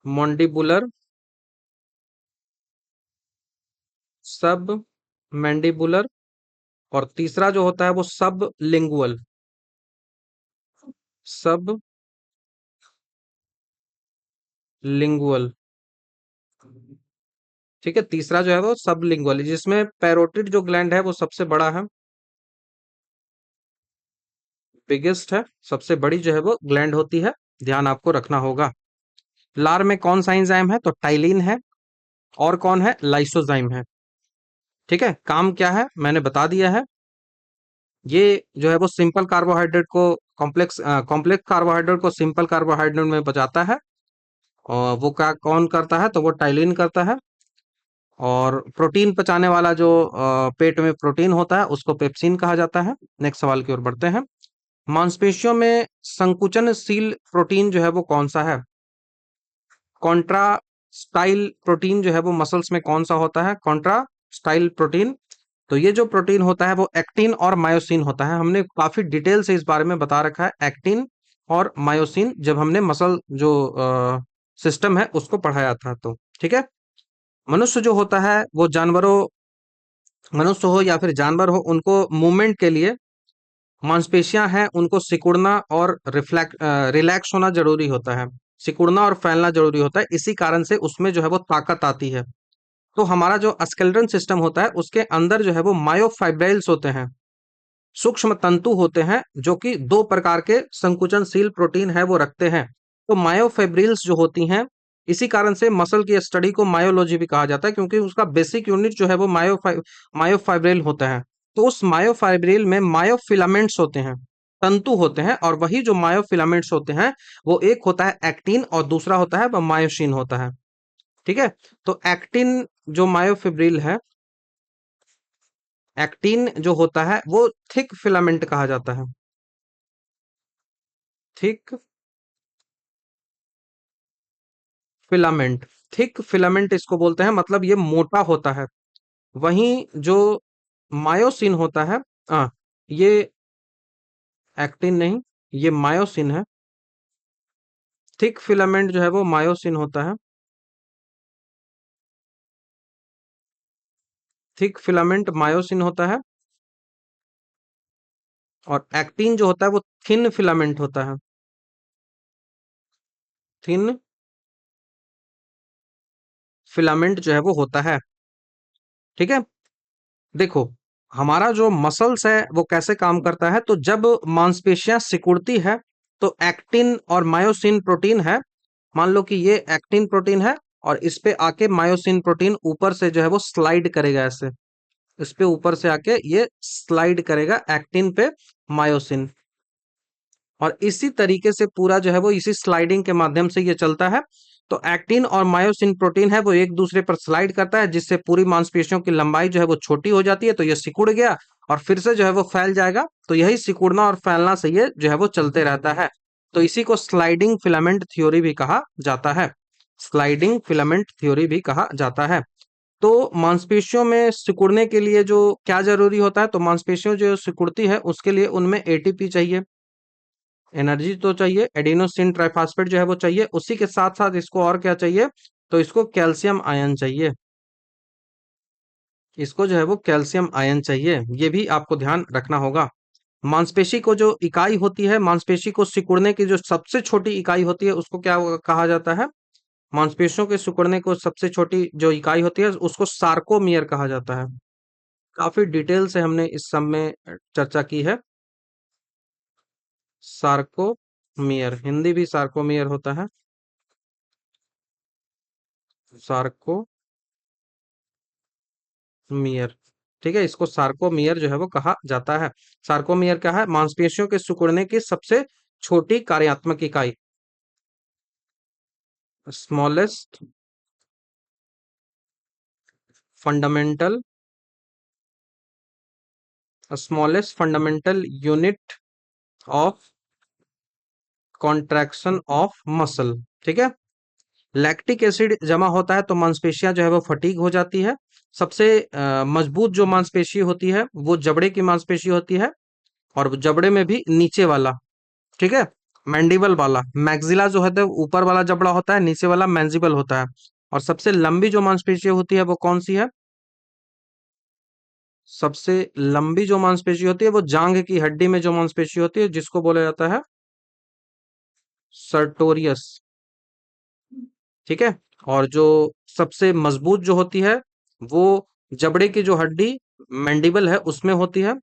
मंडिबुलर, सब मैंडिबुलर। और तीसरा जो होता है वो सब लिंगुअल, सब लिंगुअल, ठीक है, तीसरा जो है वो सब लिंगुअल, जिसमें पैरोटिड जो ग्लैंड है वो सबसे बड़ा है, बिगेस्ट है, सबसे बड़ी जो है वो ग्लैंड होती है, ध्यान आपको रखना होगा। लार में कौन सा एंजाइम है, तो टाइलिन है, और कौन है, लाइसोजाइम है, ठीक है। काम क्या है मैंने बता दिया है। ये जो है वो सिंपल कार्बोहाइड्रेट को कॉम्प्लेक्स कार्बोहाइड्रेट को सिंपल कार्बोहाइड्रेट में बचाता है। और वो क्या कौन करता है, तो वो टाइलिन करता है। और प्रोटीन पचाने वाला जो पेट में प्रोटीन होता है उसको पेप्सिन कहा जाता है। नेक्स्ट सवाल की ओर बढ़ते हैं। मांसपेशियों में संकुचनशील प्रोटीन जो है वो कौन सा है? कॉन्ट्रा स्टाइल प्रोटीन जो है वो मसल्स में कौन सा होता है? Contra style protein. तो ये जो प्रोटीन होता है वो एक्टिन और मायोसिन होता है। हमने काफी डिटेल से इस बारे में बता रखा है, एक्टिन और मायोसिन, जब हमने मसल जो सिस्टम है उसको पढ़ाया था। तो ठीक है। मनुष्य जो होता है वो जानवरों मनुष्य हो या फिर जानवर हो, उनको मूवमेंट के लिए मांसपेशियां हैं, उनको सिकुड़ना और रिलैक्स होना जरूरी होता है। सिकुड़ना और फैलना जरूरी होता है, इसी कारण से उसमें जो है वो ताकत आती है। तो हमारा जो स्केलेटन सिस्टम होता है उसके अंदर जो है वो मायोफाइब्रिल्स होते हैं, सूक्ष्म तंतु होते हैं, जो कि दो प्रकार के संकुचनशील प्रोटीन है वो रखते हैं। तो मायोफाइब्रिल्स जो होती हैं, इसी कारण से मसल की स्टडी को मायोलॉजी भी कहा जाता है, क्योंकि उसका बेसिक यूनिट जो है वो मायोफाइब्रिल होता है। तो उस मायोफाइब्रिल में मायोफिलामेंट्स होते हैं, तंतु होते हैं, और वही जो मायोफिलामेंट्स होते हैं वो एक होता है एक्टिन और दूसरा होता है वो मायोसिन होता है। ठीक है। तो एक्टिन जो मायोफिब्रिल है, एक्टिन जो होता है वो थिक फिलामेंट कहा जाता है। थिक फिलामेंट, थिक फिलामेंट इसको बोलते हैं, मतलब ये मोटा होता है। वहीं जो मायोसिन होता है, आ, ये एक्टिन नहीं, ये मायोसिन है। थिक फिलामेंट जो है वो मायोसिन होता है। थिक फिलामेंट मायोसिन होता है। और एक्टिन जो होता है वो थिन फिलामेंट होता है। थिन फिलामेंट जो है वो होता है। ठीक है। देखो, हमारा जो मसल्स है वो कैसे काम करता है, तो जब मांसपेशियां सिकुड़ती है तो एक्टिन और मायोसिन प्रोटीन है, मान लो कि ये एक्टिन प्रोटीन है, और इस पे आके मायोसिन प्रोटीन ऊपर से जो है वो स्लाइड करेगा ऐसे, इस पे ऊपर से आके ये स्लाइड करेगा एक्टिन पे मायोसिन। और इसी तरीके से पूरा जो है वो इसी स्लाइडिंग के माध्यम से ये चलता है। तो एक्टिन और मायोसिन प्रोटीन है वो एक दूसरे पर स्लाइड करता है, जिससे पूरी मांसपेशियों की लंबाई जो है वो छोटी हो जाती है, तो ये सिकुड़ गया और फिर से जो है वो फैल जाएगा। तो यही सिकुड़ना और फैलना से ये जो है वो चलते रहता है। तो इसी को स्लाइडिंग फिलामेंट थ्योरी भी कहा जाता है। स्लाइडिंग फिलामेंट थ्योरी भी कहा जाता है। तो मांसपेशियों में सिकुड़ने के लिए जो क्या जरूरी होता है, तो मांसपेशियों जो सिकुड़ती है उसके लिए उनमें एटीपी चाहिए, एनर्जी तो चाहिए, एडिनोसिन ट्राइफॉस्फेट जो है वो चाहिए, उसी के साथ साथ इसको और क्या चाहिए, तो इसको कैल्शियम आयन चाहिए। इसको जो है वो कैल्शियम आयन चाहिए, ये भी आपको ध्यान रखना होगा। मांसपेशी को जो इकाई होती है, मांसपेशी को सिकुड़ने की जो सबसे छोटी इकाई होती है उसको क्या कहा जाता है? मांसपेशियों के सिकुड़ने को सबसे छोटी जो इकाई होती है उसको सार्कोमियर कहा जाता है। काफी डिटेल से हमने इस सब में चर्चा की है। सार्कोमियर, हिंदी भी सार्कोमियर होता है। सार्कोमियर, ठीक है, इसको सार्कोमियर जो है वो कहा जाता है। सार्कोमियर क्या है? मांसपेशियों के सिकुड़ने की सबसे छोटी कार्यात्मक इकाई, smallest fundamental smallest fundamental unit of contraction of muscle. ठीक है। लैक्टिक एसिड जमा होता है तो मांसपेशियां जो है वो फटीग हो जाती है। सबसे मजबूत जो मांसपेशी होती है वो जबड़े की मांसपेशी होती है, और जबड़े में भी नीचे वाला, ठीक है, मैंडिबल वाला, मैक्सिला जो होता है ऊपर वाला जबड़ा होता है, नीचे वाला मैंजिबल होता है। और सबसे लंबी जो मांसपेशी होती है वो कौन सी है? सबसे लंबी जो मांसपेशी होती है वो जांघ की हड्डी में जो मांसपेशी होती है जिसको बोला जाता है सर्टोरियस। ठीक है। और जो सबसे मजबूत जो होती है वो जबड़े की जो हड्डी मैंडिबल है उसमें होती है।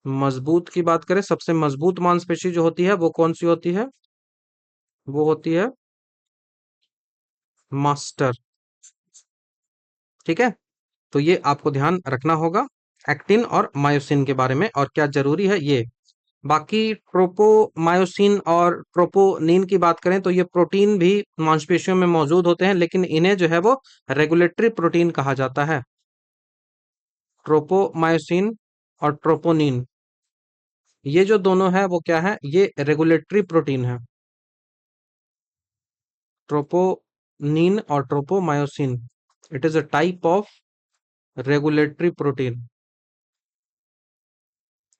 मजबूत की बात करें, सबसे मजबूत मांसपेशी जो होती है वो कौन सी होती है? वो होती है मास्टर। ठीक है। तो ये आपको ध्यान रखना होगा। एक्टिन और मायोसिन के बारे में और क्या जरूरी है ये। बाकी ट्रोपोमायोसिन और ट्रोपोनिन की बात करें तो ये प्रोटीन भी मांसपेशियों में मौजूद होते हैं, लेकिन इन्हें जो है वो रेगुलेटरी प्रोटीन कहा जाता है। ट्रोपोमायोसिन और ट्रोपोनिन, ये जो दोनों है वो क्या है, ये रेगुलेटरी प्रोटीन है। ट्रोपोनिन और tropomyosin, it is a type of regulatory protein.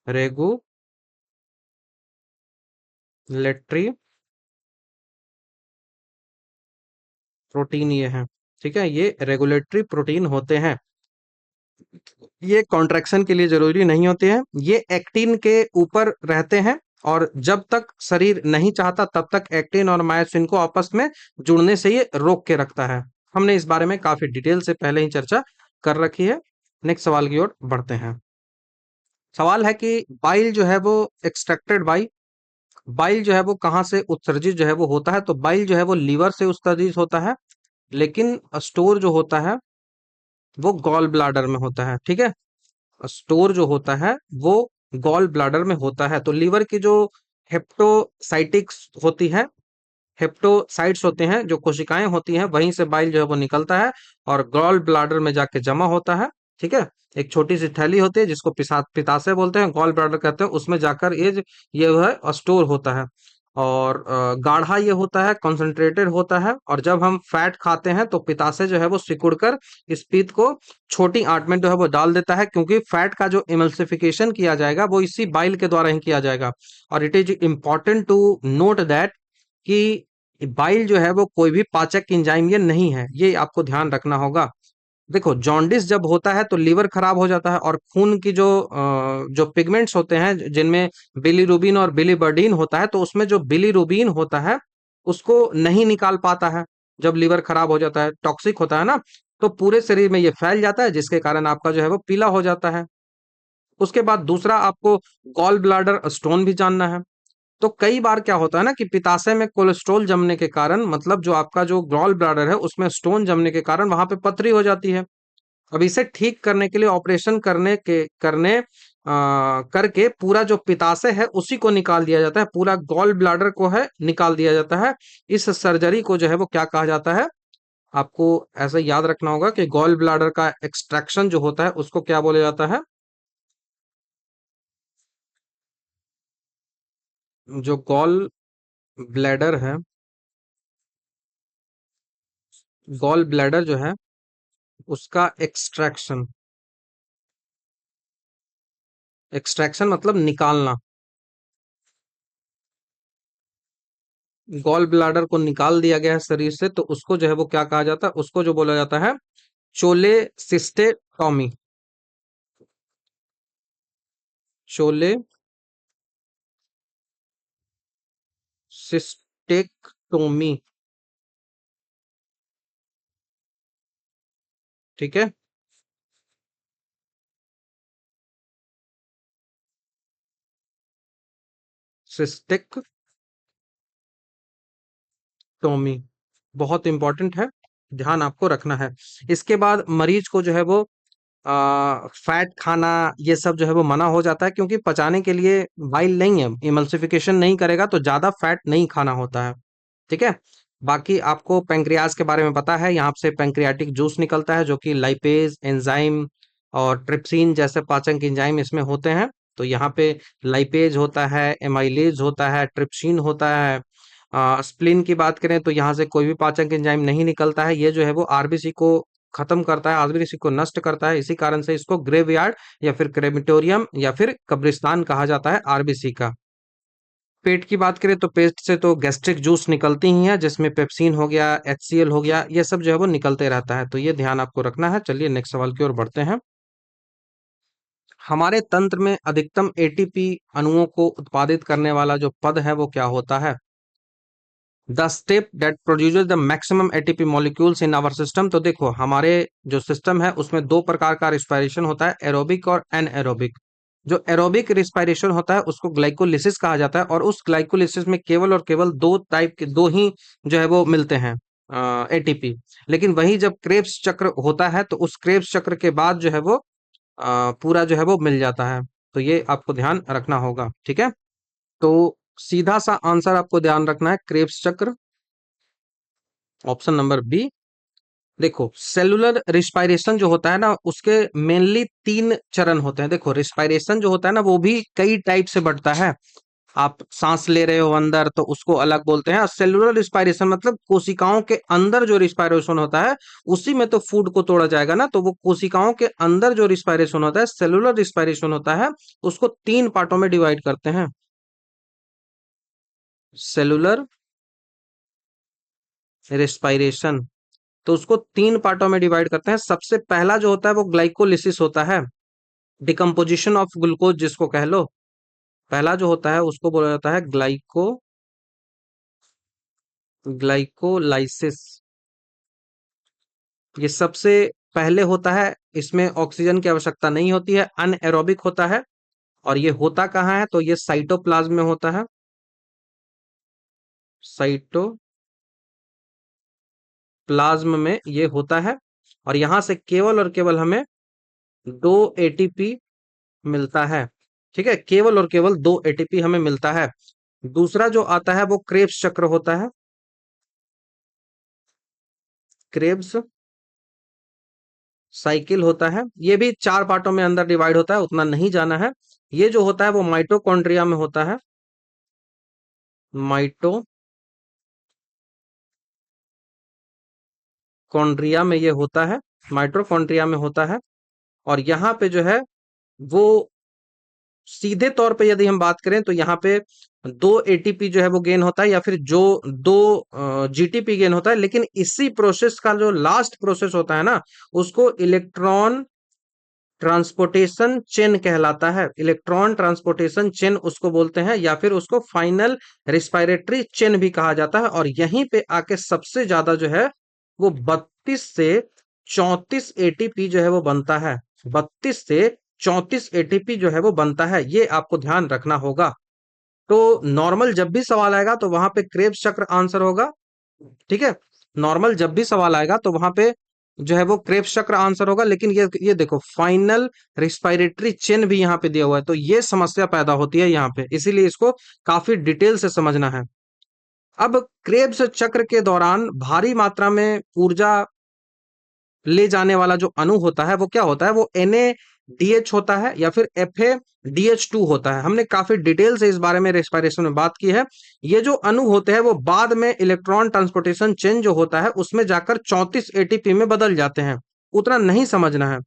Regulatory protein ये है, ठीक है, ये रेगुलेटरी प्रोटीन होते हैं। ये कॉन्ट्रैक्शन के लिए जरूरी नहीं होते हैं, ये एक्टिन के ऊपर रहते हैं और जब तक शरीर नहीं चाहता तब तक एक्टिन और मायोसिन को आपस में जुड़ने से ये रोक के रखता है। हमने इस बारे में काफी डिटेल से पहले ही चर्चा कर रखी है। नेक्स्ट सवाल की ओर बढ़ते हैं। सवाल है कि बाइल जो है वो एक्सट्रैक्टेड बाई, बाइल जो है वो कहाँ से उत्सर्जित जो है वो होता है, तो बाइल जो है वो लीवर से उत्सर्जित होता है, लेकिन स्टोर जो होता है वो गॉल ब्लाडर में होता है, ठीक है। स्टोर जो होता है वो गॉल ब्लाडर में होता है। तो लीवर की जो हेप्टोसाइटिक्स होती है, हेप्टोसाइट्स होते हैं, जो कोशिकाएं होती हैं, वहीं से बाइल जो है वो निकलता है और गॉल ब्लाडर में जाके जमा होता है, ठीक है। एक छोटी सी थैली होती है जिसको पिताशय बोलते हैं, गॉल ब्लाडर कहते हैं, उसमें जाकर ये जो है स्टोर होता है। और गाढ़ा ये होता है, कंसंट्रेटेड होता है, और जब हम फैट खाते हैं तो पिताशय जो है वो सिकुड़कर इस पीत को छोटी आंत में जो है वो डाल देता है, क्योंकि फैट का जो इमल्सिफिकेशन किया जाएगा वो इसी बाइल के द्वारा ही किया जाएगा। और it is important to note that कि बाइल जो है वो कोई भी पाचक एंजाइम ये नहीं है, ये आपको ध्यान रखना होगा। देखो, जॉन्डिस जब होता है तो लीवर खराब हो जाता है और खून की जो पिगमेंट्स होते हैं जिनमें बिलीरुबिन और बिलीबर्डिन होता है, तो उसमें जो बिलीरुबिन होता है उसको नहीं निकाल पाता है। जब लीवर खराब हो जाता है, टॉक्सिक होता है ना, तो पूरे शरीर में ये फैल जाता है, जिसके कारण आपका जो है वो पीला हो जाता है। उसके बाद दूसरा आपको गॉल ब्लाडर स्टोन भी जानना है। तो कई बार क्या होता है ना कि पित्ताशय में कोलेस्ट्रॉल जमने के कारण, मतलब जो आपका जो गॉल ब्लाडर है उसमें स्टोन जमने के कारण वहां पे पथरी हो जाती है। अब इसे ठीक करने के लिए ऑपरेशन करके पूरा जो पित्ताशय है उसी को निकाल दिया जाता है, पूरा गॉल ब्लाडर को है निकाल दिया जाता है। इस सर्जरी को जो है वो क्या कहा जाता है, आपको ऐसा याद रखना होगा कि गॉल ब्लाडर का एक्सट्रैक्शन जो होता है उसको क्या बोला जाता है। जो गॉल ब्लैडर है, गॉल ब्लैडर जो है उसका एक्सट्रैक्शन, एक्सट्रैक्शन मतलब निकालना, गॉल ब्लाडर को निकाल दिया गया है शरीर से, तो उसको जो है वो क्या कहा जाता है, उसको जो बोला जाता है चोलेसिस्टेटॉमी। चोलेसिस्टेक्टोमी, ठीक है। सिस्टेक्टोमी बहुत इंपॉर्टेंट है, ध्यान आपको रखना है। इसके बाद मरीज को जो है वो फैट खाना ये सब जो है वो मना हो जाता है, क्योंकि पचाने के लिए बाइल नहीं है, इमल्सिफिकेशन नहीं करेगा, तो ज्यादा फैट नहीं खाना होता है, ठीक है। बाकी आपको पेंक्रियाज के बारे में पता है, यहाँ से पेंक्रियाटिक जूस निकलता है जो कि लाइपेज एंजाइम और ट्रिप्सिन जैसे पाचन एंजाइम इसमें होते हैं। तो यहाँ पे लाइपेज होता है, एमाइलेज होता है, ट्रिप्सिन होता है। स्प्लीन की बात करें तो यहाँ से कोई भी पाचन एंजाइम नहीं निकलता है, ये जो है वो आरबीसी को खत्म करता है, आरबीसी को नष्ट करता है। इसी कारण से इसको ग्रेवयार्ड या फिर क्रेमिटोरियम या फिर कब्रिस्तान कहा जाता है आरबीसी का। पेट की बात करें तो पेट से तो गैस्ट्रिक जूस निकलती ही है, जिसमें पेप्सिन हो गया, एचसीएल हो गया, ये सब जो है वो निकलते रहता है, तो ये ध्यान आपको रखना है। चलिए नेक्स्ट सवाल की ओर बढ़ते हैं। हमारे तंत्र में अधिकतम एटीपी अणुओं को उत्पादित करने वाला जो पद है वो क्या होता है। The step that produces the maximum ATP molecules in our system. तो देखो, हमारे जो सिस्टम है उसमें दो प्रकार का रिस्पायरेशन होता है, एरोबिक और एनएरोबिक। जो एरोबिक रिस्पायरेशन होता है उसको ग्लाइकोलिसिस कहा जाता है, और उस ग्लाइकोलिसिस में केवल और केवल दो टाइप के, दो ही जो है वो मिलते हैं एटीपी। लेकिन वही जब क्रेब्स चक्र होता है तो उस क्रेब्स चक्र के बाद जो है वो पूरा जो है वो मिल जाता है। तो ये आपको ध्यान रखना होगा, ठीक है। तो सीधा सा आंसर आपको ध्यान रखना है क्रेब्स चक्र, ऑप्शन नंबर बी। देखो, सेलुलर रिस्पायरेशन जो होता है ना, उसके मेनली तीन चरण होते हैं। देखो, रिस्पायरेशन जो होता है ना, वो भी कई टाइप से बढ़ता है। आप सांस ले रहे हो अंदर तो उसको अलग बोलते हैं, और सेलुलर रिस्पायरेशन मतलब कोशिकाओं के अंदर जो रिस्पायरेशन होता है, उसी में तो फूड को तोड़ा जाएगा ना, तो वो कोशिकाओं के अंदर जो रिस्पायरेशन होता है, सेलुलर रिस्पायरेशन होता है, उसको तीन पार्टों में डिवाइड करते हैं। सेलुलर रिस्पायरेशन, तो उसको तीन पार्टों में डिवाइड करते हैं। सबसे पहला जो होता है वो ग्लाइकोलिसिस होता है, डिकम्पोजिशन ऑफ ग्लूकोज जिसको कह लो। पहला जो होता है उसको बोला जाता है ग्लाइकोलाइसिस। ये सबसे पहले होता है, इसमें ऑक्सीजन की आवश्यकता नहीं होती है, अनएरोबिक होता है। और ये होता कहाँ है, तो ये साइटोप्लाज्म में होता है। साइटोप्लाज्म में ये होता है, और यहां से केवल और केवल हमें दो एटीपी मिलता है। ठीक है, केवल और केवल दो एटीपी हमें मिलता है। दूसरा जो आता है वो क्रेब्स चक्र होता है। क्रेब्स साइकिल होता है, ये भी चार पार्टों में अंदर डिवाइड होता है, उतना नहीं जाना है। ये जो होता है वो माइटोकॉन्ड्रिया में होता है। माइटोकॉन्ड्रिया में ये होता है, माइटोकॉन्ड्रिया में होता है। और यहाँ पे जो है वो सीधे तौर पे यदि हम बात करें तो यहाँ पे दो एटीपी जो है वो गेन होता है, या फिर जो दो जीटीपी गेन होता है। लेकिन इसी प्रोसेस का जो लास्ट प्रोसेस होता है ना, उसको इलेक्ट्रॉन ट्रांसपोर्टेशन चेन कहलाता है। इलेक्ट्रॉन ट्रांसपोर्टेशन चेन उसको बोलते हैं, या फिर उसको फाइनल रिस्पायरेटरी चेन भी कहा जाता है। और यहीं पे आके सबसे ज्यादा जो है वो 32 से 34 एटीपी जो है वो बनता है। 32 से 34 एटीपी जो है वो बनता है, ये आपको ध्यान रखना होगा। तो नॉर्मल जब भी सवाल आएगा तो वहां पे क्रेब्स चक्र आंसर होगा, ठीक है। नॉर्मल जब भी सवाल आएगा तो वहां पे जो है वो क्रेब्स चक्र आंसर होगा। लेकिन ये देखो, फाइनल रिस्पायरेटरी चेन भी यहाँ पे दिया हुआ है, तो ये समस्या पैदा होती है यहाँ पे, इसीलिए इसको काफी डिटेल से समझना है। अब क्रेब्स चक्र के दौरान भारी मात्रा में ऊर्जा ले जाने वाला जो अणु होता है वो क्या होता है, वो NADH होता है, या फिर FADH2 होता है। हमने काफी डिटेल से इस बारे में रेस्पिरेशन में बात की है। ये जो अणु होते हैं वो बाद में इलेक्ट्रॉन ट्रांसपोर्टेशन चेन जो होता है उसमें जाकर 34 एटीपी में बदल जाते हैं। उतना नहीं समझना है,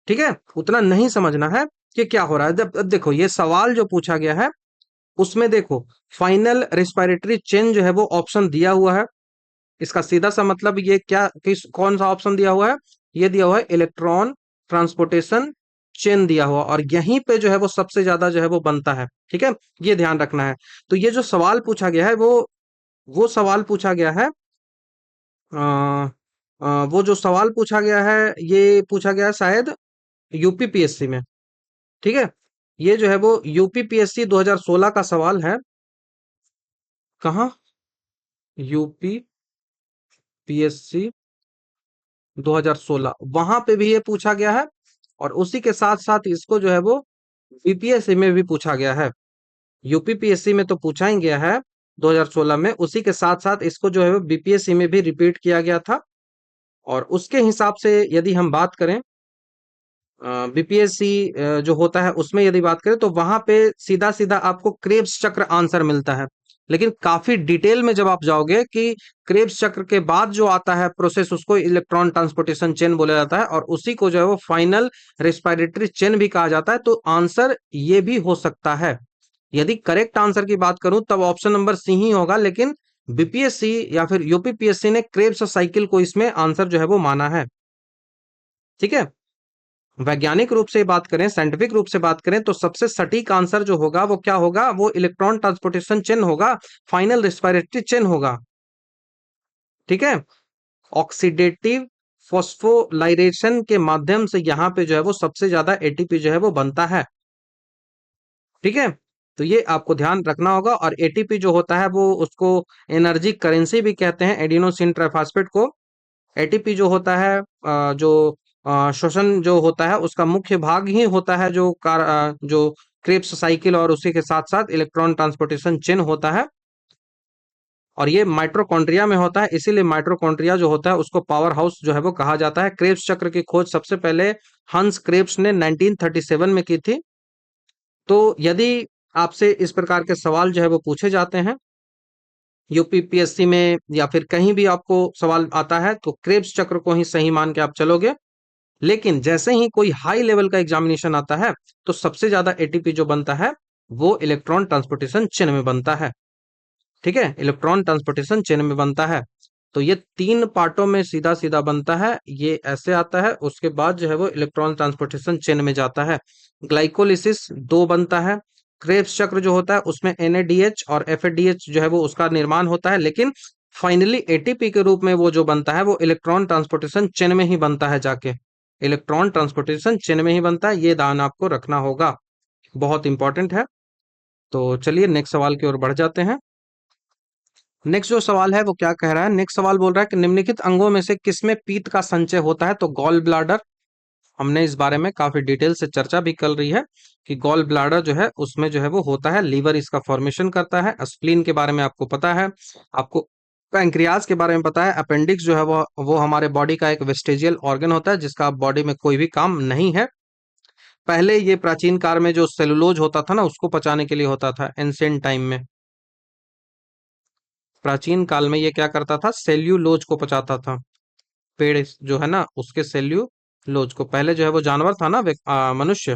ठीक है, उतना नहीं समझना है कि क्या हो रहा है। जब अब देखो ये सवाल जो पूछा गया है उसमें देखो, फाइनल रिस्पायरेटरी चेन जो है वो ऑप्शन दिया हुआ है। इसका सीधा सा मतलब ये क्या, कौन सा ऑप्शन दिया हुआ है, ये दिया हुआ है इलेक्ट्रॉन ट्रांसपोर्टेशन चेन दिया हुआ, और यहीं पे जो है वो सबसे ज्यादा जो है वो बनता है, ठीक है। ये ध्यान रखना है। तो ये जो सवाल पूछा गया है वो सवाल पूछा गया है, वो जो सवाल पूछा गया है ये पूछा गया है शायद यूपीपीएससी में, ठीक है। ये जो है वो यूपीपीएससी 2016 का सवाल है। कहाँ, यूपीपीएससी 2016, वहां पे भी ये पूछा गया है। और उसी के साथ साथ इसको जो है वो बीपीएससी में भी पूछा गया है। यूपीपीएससी में तो पूछा ही गया है 2016 में, उसी के साथ साथ इसको जो है वो बीपीएससी में भी रिपीट किया गया था। और उसके हिसाब से यदि हम बात करें, बीपीएससी जो होता है उसमें यदि बात करें तो वहां पे सीधा सीधा आपको क्रेब्स चक्र आंसर मिलता है। लेकिन काफी डिटेल में जब आप जाओगे कि क्रेब्स चक्र के बाद जो आता है प्रोसेस, उसको इलेक्ट्रॉन ट्रांसपोर्टेशन चेन बोला जाता है, और उसी को जो है वो फाइनल रेस्पिरेटरी चेन भी कहा जाता है। तो आंसर ये भी हो सकता है। यदि करेक्ट आंसर की बात करूं तब ऑप्शन नंबर सी ही होगा, लेकिन बीपीएससी या फिर यूपीपीएससी ने क्रेब्स साइकिल को इसमें आंसर जो है वो माना है, ठीक है। वैज्ञानिक रूप से बात करें, साइंटिफिक रूप से बात करें, तो सबसे सटीक आंसर जो होगा वो क्या होगा, वो इलेक्ट्रॉन ट्रांसपोर्टेशन चेन होगा, फाइनल रेस्पिरेटरी चेन होगा, ठीक है। ऑक्सीडेटिव फॉस्फोलाइरेशन के माध्यम से यहाँ पे जो है वो सबसे ज्यादा एटीपी जो है वो बनता है, ठीक है। तो ये आपको ध्यान रखना होगा। और एटीपी जो होता है वो उसको एनर्जी करेंसी भी कहते हैं, एडिनोसिन ट्राइफॉस्फेट को। एटीपी जो होता है जो श्वसन जो होता है उसका मुख्य भाग ही होता है जो क्रेब्स साइकिल, और उसी के साथ साथ इलेक्ट्रॉन ट्रांसपोर्टेशन चेन होता है। और ये माइटोकॉन्ड्रिया में होता है, इसीलिए माइटोकॉन्ड्रिया जो होता है उसको पावर हाउस जो है वो कहा जाता है। क्रेब्स चक्र की खोज सबसे पहले हंस क्रेब्स ने 1937 में की थी। तो यदि आपसे इस प्रकार के सवाल जो है वो पूछे जाते हैं यूपीपीएससी में, या फिर कहीं भी आपको सवाल आता है, तो क्रेब्स चक्र को ही सही मान के आप चलोगे। लेकिन जैसे ही कोई हाई लेवल का एग्जामिनेशन आता है, तो सबसे ज्यादा एटीपी जो बनता है वो इलेक्ट्रॉन ट्रांसपोर्टेशन चेन में बनता है। ठीक है, इलेक्ट्रॉन ट्रांसपोर्टेशन चेन में बनता है। तो ये तीन पार्टों में सीधा सीधा बनता है, ये ऐसे आता है, उसके बाद जो है वो इलेक्ट्रॉन ट्रांसपोर्टेशन चेन में जाता है। ग्लाइकोलिसिस दो बनता है। क्रेब्स चक्र जो होता है उसमें एनएडीएच और एफएडीएच जो है वो उसका निर्माण होता है, लेकिन फाइनली एटीपी के रूप में वो जो बनता है वो इलेक्ट्रॉन ट्रांसपोर्टेशन चेन में ही बनता है जाके। इलेक्ट्रॉन ट्रांसपोर्टेशन चेन में ही बनता है, ये ध्यान आपको रखना होगा, बहुत इंपॉर्टेंट है। तो चलिए नेक्स्ट सवाल की ओर बढ़ जाते हैं। नेक्स्ट जो सवाल है वो क्या कह रहा है, नेक्स्ट सवाल बोल रहा है कि निम्नलिखित अंगों में से किसमें पीत का संचय होता है। तो गॉल ब्लाडर, हमने इस बारे में काफी डिटेल से चर्चा भी कर रही है कि गॉल ब्लाडर जो है उसमें जो है वो होता है, लीवर इसका फॉर्मेशन करता है। स्प्लीन के बारे में आपको पता है, आपको पैंक्रियाज के बारे में पता है। अपेंडिक्स जो है वो हमारे बॉडी का एक वेस्टेजियल ऑर्गन होता है जिसका बॉडी में कोई भी काम नहीं है। पहले ये प्राचीन काल में जो सेलुलोज होता था ना उसको पचाने के लिए होता था, एंशिएंट टाइम में। प्राचीन काल में ये क्या करता था, सेल्यूलोज को पचाता था। पेड़ जो है ना उसके सेल्यूलोज को, पहले जो है वो जानवर था ना, मनुष्य,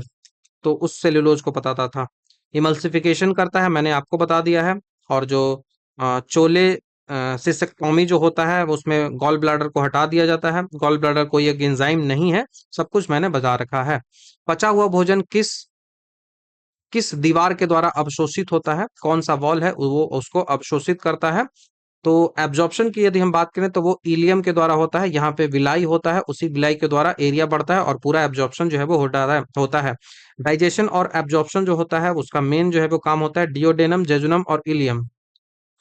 तो उस सेल्यूलोज को पताता था। इमल्सिफिकेशन करता है, मैंने आपको बता दिया है। और जो चोले सिस्टेक्टोमी जो होता है वो उसमें गॉल ब्लैडर को हटा दिया जाता है। गॉल ब्लैडर कोई एक एंजाइम नहीं है, सब कुछ मैंने बता रखा है। पचा हुआ भोजन किस किस दीवार के द्वारा अवशोषित होता है, कौन सा वॉल है वो उसको अवशोषित करता है। तो एब्जॉर्प्शन की यदि हम बात करें तो वो इलियम के द्वारा होता है, यहाँ पे विलाई होता है, उसी विलाई के द्वारा एरिया बढ़ता है और पूरा एब्जॉर्प्शन जो है वो होता है। डाइजेशन और एब्जॉर्प्शन जो होता है उसका मेन जो है वो काम होता है डिओडेनम, जेजुनम और इलियम।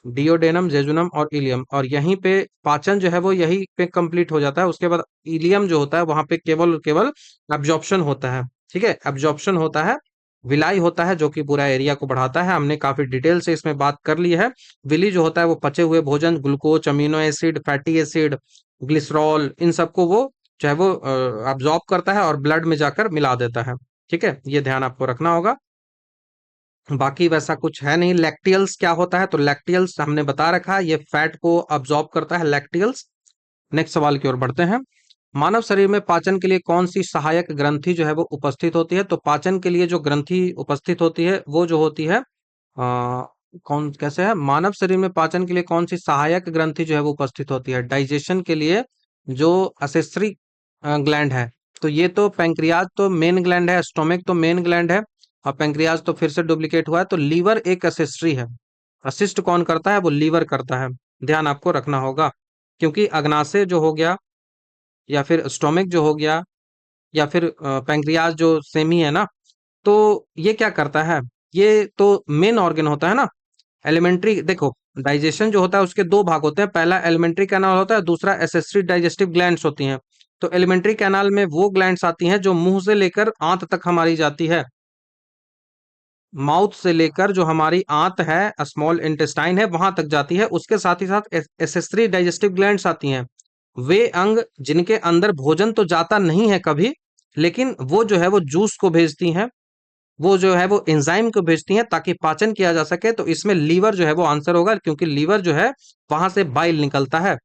डिओडेनम, जेजुनम और इलियम, और यहीं पे पाचन जो है वो यही पे कंप्लीट हो जाता है। उसके बाद इलियम जो होता है वहां पे केवल और केवल एब्जॉर्प्शन होता है। ठीक है, एब्जॉर्प्शन होता है, विलाई होता है जो कि पूरा एरिया को बढ़ाता है। हमने काफी डिटेल से इसमें बात कर ली है। विली जो होता है वो पचे हुए भोजन, glucose, amino acid, fatty acid, glycerol, इन सबको वो जो है वो अब्जॉर्ब करता है और ब्लड में जाकर मिला देता है। ठीक है, ये ध्यान आपको रखना होगा। बाकी वैसा कुछ है नहीं। लैक्टियल्स क्या होता है, तो लैक्टियल्स हमने बता रखा है, ये फैट को अब्जॉर्ब करता है लैक्टियल्स। नेक्स्ट सवाल की ओर बढ़ते हैं। मानव शरीर में पाचन के लिए कौन सी सहायक ग्रंथि जो है वो उपस्थित होती है। तो पाचन के लिए जो ग्रंथि उपस्थित होती है वो जो होती है कौन कैसे है, मानव शरीर में पाचन के लिए कौन सी सहायक ग्रंथि जो है वो उपस्थित होती है। डाइजेशन के लिए जो असेसरी ग्लैंड है, तो ये तो पैंक्रियाज तो मेन ग्लैंड है, स्टोमिक तो मेन ग्लैंड है, और पैंक्रियाज तो फिर से डुप्लीकेट हुआ है। तो लीवर एक असिस्ट्री है, असिस्ट कौन करता है, वो लीवर करता है, ध्यान आपको रखना होगा। क्योंकि अग्नाशय जो हो गया, या फिर स्टोमिक जो हो गया, या फिर पैंक्रियाज जो सेमी है ना, तो ये क्या करता है, ये तो मेन ऑर्गन होता है ना। एलिमेंट्री देखो, डाइजेशन जो होता है उसके दो भाग होते हैं, पहला एलिमेंट्री कैनाल होता है, दूसरा एसेसरी डाइजेस्टिव ग्लैंड्स होती हैं। तो एलिमेंट्री कैनाल में वो ग्लैंड्स आती हैं जो मुंह से लेकर आंत तक हमारी जाती है। माउथ से लेकर जो हमारी आंत है, स्मॉल इंटेस्टाइन है, वहां तक जाती है। उसके साथ ही साथ एसेसरी डाइजेस्टिव ग्लैंड्स आती हैं, वे अंग जिनके अंदर भोजन तो जाता नहीं है कभी, लेकिन वो जो है वो जूस को भेजती हैं, वो जो है वो एंजाइम को भेजती हैं ताकि पाचन किया जा सके। तो इसमें लीवर जो है वो आंसर होगा, क्योंकि लीवर जो है वहां से बाइल निकलता है,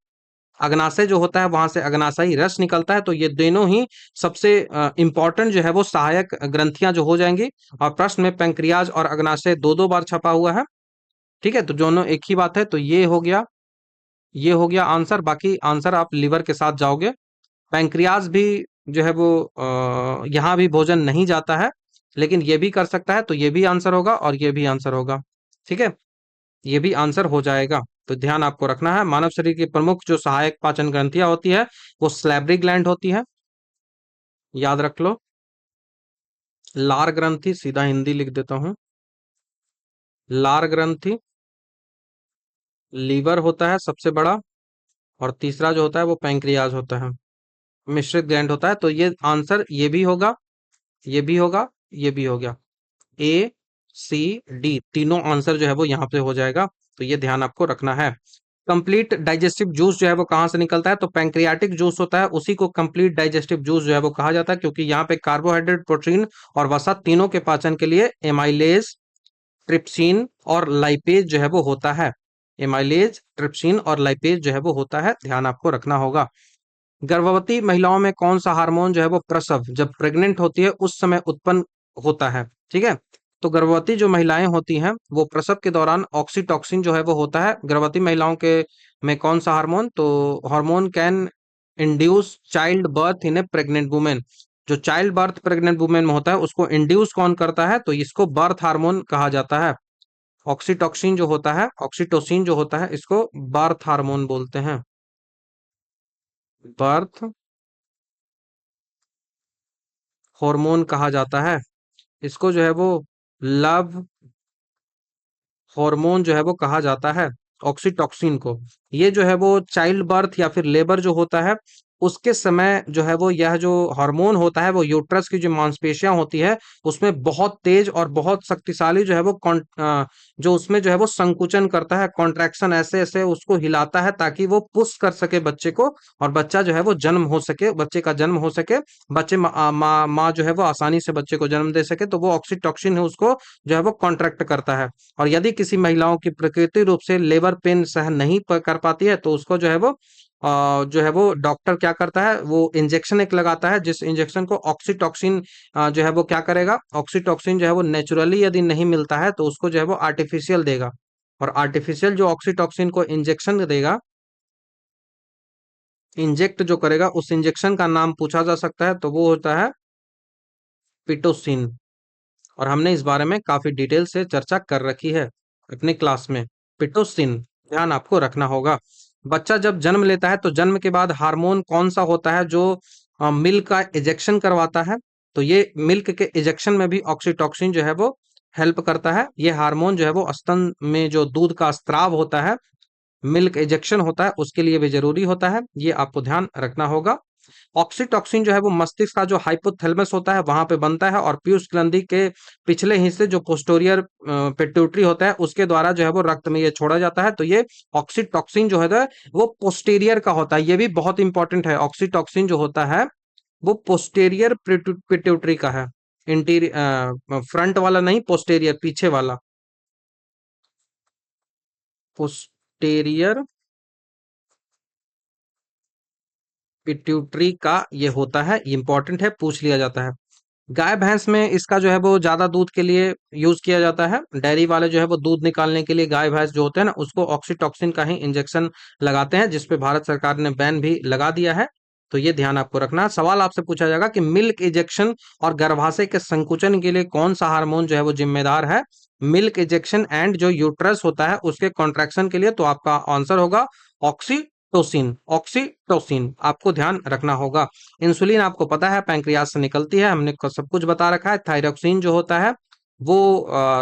अग्नाशय जो होता है वहां से अग्नाशयी रस निकलता है। तो ये दोनों ही सबसे इंपॉर्टेंट जो है वो सहायक ग्रंथियां जो हो जाएंगी। और प्रश्न में पैंक्रियाज और अग्नाशय दो दो बार छपा हुआ है। ठीक है, तो दोनों एक ही बात है, तो ये हो गया आंसर। बाकी आंसर आप लीवर के साथ जाओगे। पैंक्रियाज भी जो है वो यहाँ भी भोजन नहीं जाता है, लेकिन ये भी कर सकता है, तो ये भी आंसर होगा और ये भी आंसर होगा। ठीक है, ये भी आंसर हो जाएगा। तो ध्यान आपको रखना है, मानव शरीर की प्रमुख जो सहायक पाचन ग्रंथियां होती है वो स्लैबरी ग्लैंड होती है, याद रख लो। लार ग्रंथि, सीधा हिंदी लिख देता हूं, लार ग्रंथि, लीवर होता है सबसे बड़ा, और तीसरा जो होता है वो पैंक्रियाज होता है। मिश्रित ग्लैंड होता है। तो ये आंसर ये भी होगा, ये भी होगा, ये भी हो गया। ए, सी, डी तीनों आंसर जो है वो यहाँ पे हो जाएगा। तो ये ध्यान आपको रखना है। कंप्लीट डाइजेस्टिव जूस जो है वो कहाँ से निकलता है? तो पैंक्रियाटिक जूस होता है, उसी को कंप्लीट डाइजेस्टिव जूस जो है वो कहा जाता है, क्योंकि यहाँ पे कार्बोहाइड्रेट, प्रोटीन और वसा तीनों के पाचन के लिए एमाइलेज, ट्रिप्सिन और लाइपेज जो है वो होता है। एमाइलेज, ट्रिप्सिन और लाइपेज जो है वो होता है, ध्यान आपको रखना होगा। गर्भवती महिलाओं में कौन सा हार्मोन जो है वो प्रसव, जब प्रेग्नेंट होती है उस समय उत्पन्न होता है? ठीक है। तो गर्भवती जो महिलाएं होती हैं वो प्रसव के दौरान ऑक्सीटॉक्सिन जो है वो होता है। गर्भवती महिलाओं के में कौन सा हार्मोन? तो hormone can induce child birth in A pregnant women. जो चाइल्ड बर्थ प्रेग्नेंट वुमेन में होता है उसको इंड्यूस कौन करता है? तो इसको बर्थ हार्मोन कहा जाता है। ऑक्सीटॉक्सिन जो होता है, ऑक्सीटोसिन जो होता है, इसको बर्थ हार्मोन बोलते हैं। बर्थ हार्मोन कहा जाता है। इसको जो है वो लव हार्मोन जो है वो कहा जाता है, ऑक्सीटॉक्सिन को। ये जो है वो चाइल्ड बर्थ या फिर लेबर जो होता है उसके समय जो है वो यह जो हार्मोन होता है वो यूट्रस की जो मांसपेशियां होती है उसमें बहुत तेज और बहुत शक्तिशाली जो है वो जो उसमें जो है वो संकुचन करता है, कॉन्ट्रैक्शन ऐसे ऐसे उसको हिलाता है ताकि वो पुश कर सके बच्चे को, और बच्चा जो है वो जन्म हो सके, बच्चे का जन्म हो सके। बच्चे माँ जो है वो आसानी से बच्चे को जन्म दे सके, तो वो ऑक्सीटॉक्सिन है उसको जो है वो कॉन्ट्रैक्ट करता है। और यदि किसी महिलाओं की प्रकृति रूप से लेबर पेन सहन नहीं कर पाती है तो उसको जो है वो डॉक्टर क्या करता है, वो इंजेक्शन एक लगाता है, जिस इंजेक्शन को ऑक्सीटॉक्सिन जो है वो क्या करेगा, ऑक्सीटॉक्सिन जो है वो नेचुरली यदि नहीं मिलता है तो उसको जो है वो आर्टिफिशियल देगा। और आर्टिफिशियल जो ऑक्सीटॉक्सिन को इंजेक्शन देगा, इंजेक्ट जो करेगा, उस इंजेक्शन का नाम पूछा जा सकता है, तो वो होता है पिटोसिन। और हमने इस बारे में काफी डिटेल से चर्चा कर रखी है अपनी क्लास में। पिटोसिन ध्यान आपको रखना होगा। बच्चा जब जन्म लेता है तो जन्म के बाद हार्मोन कौन सा होता है जो मिल्क का इजेक्शन करवाता है? तो ये मिल्क के इजेक्शन में भी ऑक्सीटॉक्सिन जो है वो हेल्प करता है। ये हार्मोन जो है वो स्तन में जो दूध का स्त्राव होता है, मिल्क इजेक्शन होता है, उसके लिए भी जरूरी होता है। ये आपको ध्यान रखना होगा। ऑक्सीटॉक्सिन जो है वो मस्तिष्क का जो हाइपोथैलेमस होता है वहां पे बनता है, और पीयूष ग्रंथि के पिछले हिस्से जो पोस्टीरियर पिट्यूटरी होता है उसके द्वारा जो है वो रक्त में ये छोड़ा जाता है। तो ये ऑक्सीटॉक्सिन जो है वो पोस्टीरियर का होता है। ये भी बहुत इंपॉर्टेंट है। ऑक्सीटॉक्सिन जो होता है वो पोस्टीरियर पिट्यूटरी का है। इंटीरियर फ्रंट वाला नहीं, पोस्टीरियर पीछे वाला, पोस्टीरियर पिट्यूटरी का ये होता है। इंपॉर्टेंट है, पूछ लिया जाता है। गाय भैंस में इसका जो है वो ज्यादा दूध के लिए यूज किया जाता है। डेयरी वाले जो है वो दूध निकालने के लिए गाय भैंस जो होते हैं ना उसको ऑक्सीटॉक्सिन का ही इंजेक्शन लगाते हैं, जिसपे भारत सरकार ने बैन भी लगा दिया है। तो ये ध्यान आपको रखना है। सवाल आपसे पूछा जाएगा कि मिल्क इजेक्शन और गर्भाशय के संकुचन के लिए कौन सा हार्मोन जो है वो जिम्मेदार है? मिल्क इजेक्शन एंड जो यूट्रस होता है उसके कॉन्ट्रैक्शन के लिए, तो आपका आंसर होगा ऑक्सीटोसिन। ऑक्सीटोसिन आपको ध्यान रखना होगा। इंसुलिन आपको पता है पैंक्रियास से निकलती है, हमने सब कुछ बता रखा है। थायरॉक्सिन जो होता है वो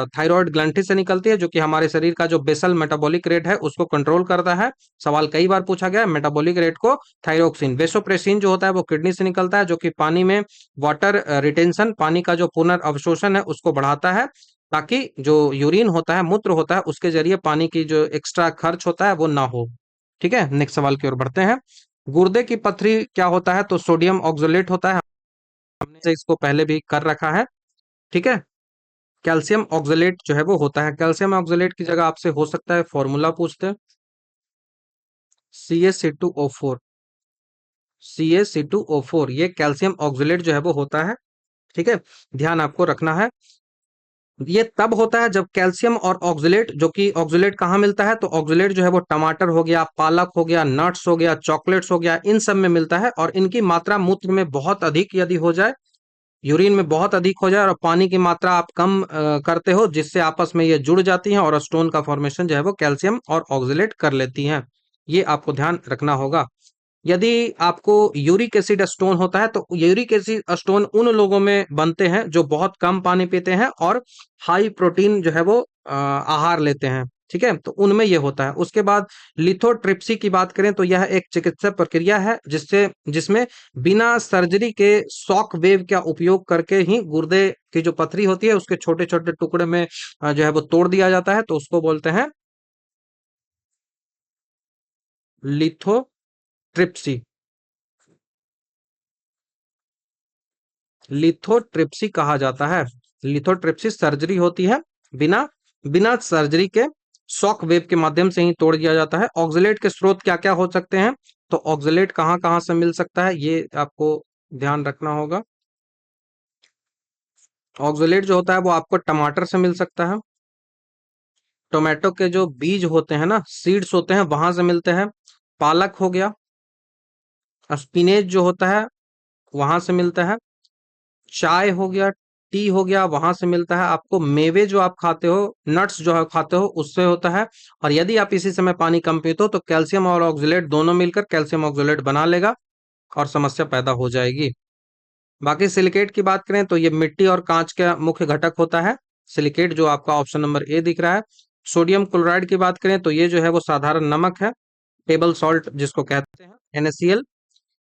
थायराइड ग्लंथि से निकलती है, जो कि हमारे शरीर का जो बेसल मेटाबॉलिक रेट है उसको कंट्रोल करता है। सवाल कई बार पूछा गया है मेटाबॉलिक रेट को। थायरोक्सिन, वेसोप्रेसिन जो होता है वो किडनी से निकलता है, जो कि पानी में वाटर रिटेंशन, पानी का जो पुनर्अवशोषण है उसको बढ़ाता है, ताकि जो यूरिन होता है, मूत्र होता है, उसके जरिए पानी की जो एक्स्ट्रा खर्च होता है वो ना हो। ठीक है, नेक्स्ट सवाल की ओर बढ़ते हैं। गुर्दे की पथरी क्या होता है? तो सोडियम ऑक्सोलेट होता है। हमने से इसको पहले भी कर रखा है। ठीक है। कैल्शियम ऑक्सोलेट जो है वो होता है। कैल्शियम ऑक्सोलेट की जगह आपसे हो सकता है फॉर्मूला पूछते हैं, CaC2O4। CaC2O4 ये कैल्शियम ऑक्सोलेट जो है वो होता है। ठीक है, ध्यान आपको रखना है। ये तब होता है जब कैल्शियम और ऑक्सलेट, जो कि ऑक्सलेट कहाँ मिलता है? तो ऑक्सलेट जो है वो टमाटर हो गया, पालक हो गया, नट्स हो गया, चॉकलेट्स हो गया, इन सब में मिलता है। और इनकी मात्रा मूत्र में बहुत अधिक यदि हो जाए, यूरिन में बहुत अधिक हो जाए, और पानी की मात्रा आप कम करते हो, जिससे आपस में ये जुड़ जाती हैं और स्टोन का फॉर्मेशन जो है वो कैल्शियम और ऑक्सलेट कर लेती हैं। ये आपको ध्यान रखना होगा। यदि आपको यूरिक एसिड स्टोन होता है तो यूरिक एसिड स्टोन उन लोगों में बनते हैं जो बहुत कम पानी पीते हैं और हाई प्रोटीन जो है वो आहार लेते हैं। ठीक है, तो उनमें ये होता है। उसके बाद लिथोट्रिप्सी की बात करें तो यह एक चिकित्सा प्रक्रिया है जिसमें बिना सर्जरी के शॉक वेव का उपयोग करके ही गुर्दे की जो पथरी होती है उसके छोटे छोटे टुकड़े में जो है वो तोड़ दिया जाता है, तो उसको बोलते हैं लिथोट्रिप्सी। लिथोट्रिप्सी कहा जाता है। लिथोट्रिप्सी सर्जरी होती है, बिना बिना सर्जरी के शॉक वेव के माध्यम से ही तोड़ दिया जाता है। ऑक्सलेट के स्रोत क्या क्या हो सकते हैं? तो ऑक्सलेट कहाँ कहाँ से मिल सकता है ये आपको ध्यान रखना होगा। ऑक्सलेट जो होता है वो आपको टमाटर से मिल सकता है, टोमेटो के जो बीज होते हैं ना, सीड्स होते हैं, वहां से मिलते हैं। पालक हो गया, स्पिनेच जो होता है वहां से मिलता है। चाय हो गया, टी हो गया, वहां से मिलता है आपको। मेवे जो आप खाते हो, नट्स जो है खाते हो, उससे होता है। और यदि आप इसी समय पानी कम पीते हो तो कैल्शियम और ऑक्सलेट दोनों मिलकर कैल्शियम ऑक्सलेट बना लेगा और समस्या पैदा हो जाएगी। बाकी सिलिकेट की बात करें तो ये मिट्टी और कांच का मुख्य घटक होता है, सिलिकेट, जो आपका ऑप्शन नंबर ए दिख रहा है। सोडियम क्लोराइड की बात करें तो ये जो है वो साधारण नमक है, टेबल सॉल्ट जिसको कहते हैं, NaCl।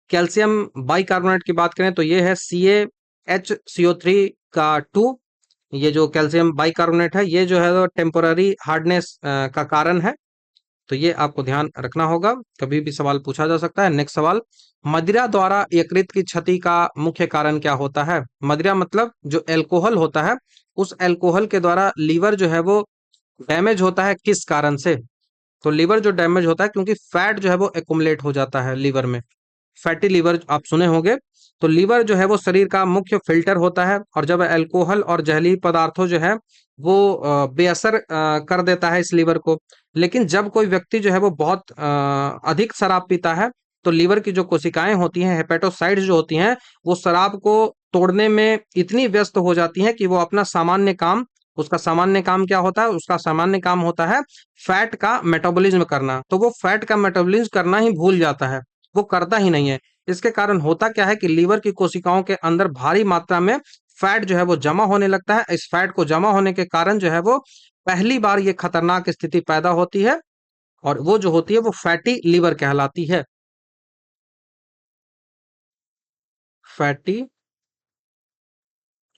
कैल्शियम बाइकार्बोनेट की बात करें तो ये है CaHCO3 का 2। ये जो कैल्शियम बाइकार्बोनेट है ये जो है वो टेम्पोररी हार्डनेस का कारण है, तो ये आपको ध्यान रखना होगा, कभी भी सवाल पूछा जा सकता है। नेक्स्ट सवाल, मदिरा द्वारा यकृत की क्षति का मुख्य कारण क्या होता है? मदिरा मतलब जो अल्कोहल होता है, उस अल्कोहल के द्वारा लीवर जो है वो डैमेज होता है, किस कारण से? तो लीवर जो डैमेज होता है क्योंकि फैट जो है वो एक्युमुलेट हो जाता है लीवर में, फैटी लीवर आप सुने होंगे। तो लीवर जो है वो शरीर का मुख्य फिल्टर होता है, और जब अल्कोहल और जहरीली पदार्थों जो है वो बेअसर कर देता है इस लीवर को। लेकिन जब कोई व्यक्ति जो है वो बहुत अधिक शराब पीता है तो लीवर की जो कोशिकाएं होती हैं, हेपेटोसाइट्स जो होती हैं, वो शराब को तोड़ने में इतनी व्यस्त हो जाती हैं कि वो अपना सामान्य काम, उसका सामान्य काम क्या होता है? उसका सामान्य काम होता है फैट का मेटाबॉलिज्म करना। तो वो फैट का मेटाबॉलिज्म करना ही भूल जाता है, वो करता ही नहीं है। इसके कारण होता क्या है कि लीवर की कोशिकाओं के अंदर भारी मात्रा में फैट जो है वो जमा होने लगता है। इस फैट को जमा होने के कारण जो है वो पहली बार ये खतरनाक स्थिति पैदा होती है, और वो जो होती है वो फैटी लीवर कहलाती है। फैटी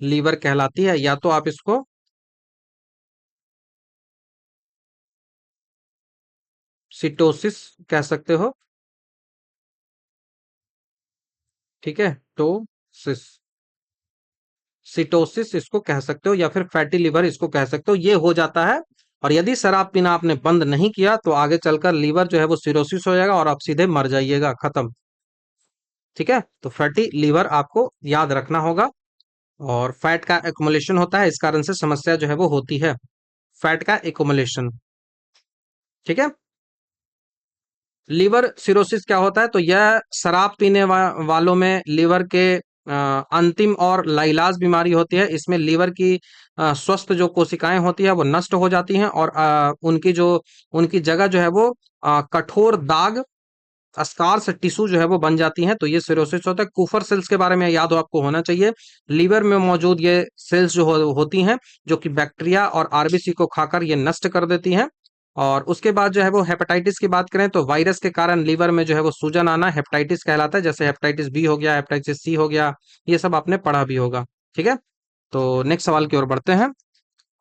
लीवर कहलाती है, या तो आप इसको सिटोसिस कह सकते हो, ठीक है, तो सिस सिटोसिस इसको कह सकते हो, या फिर फैटी लिवर इसको कह सकते हो, ये हो जाता है। और यदि शराब पीना आपने बंद नहीं किया तो आगे चलकर लीवर जो है वो सिरोसिस हो जाएगा और आप सीधे मर जाइएगा, खत्म। ठीक है, तो फैटी लीवर आपको याद रखना होगा। और फैट का एक्युमुलेशन होता है, इस कारण से समस्या जो है वो होती है, फैट का एक्युमुलेशन। ठीक है, लीवर सिरोसिस क्या होता है? तो यह शराब पीने वालों में लीवर के अंतिम और लाइलाज बीमारी होती है। इसमें लीवर की स्वस्थ जो कोशिकाएं होती है वो नष्ट हो जाती हैं, और उनकी जगह जो है वो कठोर दाग, स्कार्स टिश्यू जो है वो बन जाती हैं। तो ये सिरोसिस होता है। कुफर सेल्स के बारे में याद हो आपको होना चाहिए। लीवर में मौजूद ये सेल्स जो होती हैं, जो कि बैक्टीरिया और आरबीसी को खाकर ये नष्ट कर देती हैं। और उसके बाद जो है वो हेपेटाइटिस की बात करें तो वायरस के कारण लीवर में जो है वो सूजन आना हेपेटाइटिस कहलाता है, जैसे हेपेटाइटिस बी हो गया, हेपेटाइटिस सी हो गया, ये सब आपने पढ़ा भी होगा। ठीक है, तो नेक्स्ट सवाल की ओर बढ़ते हैं।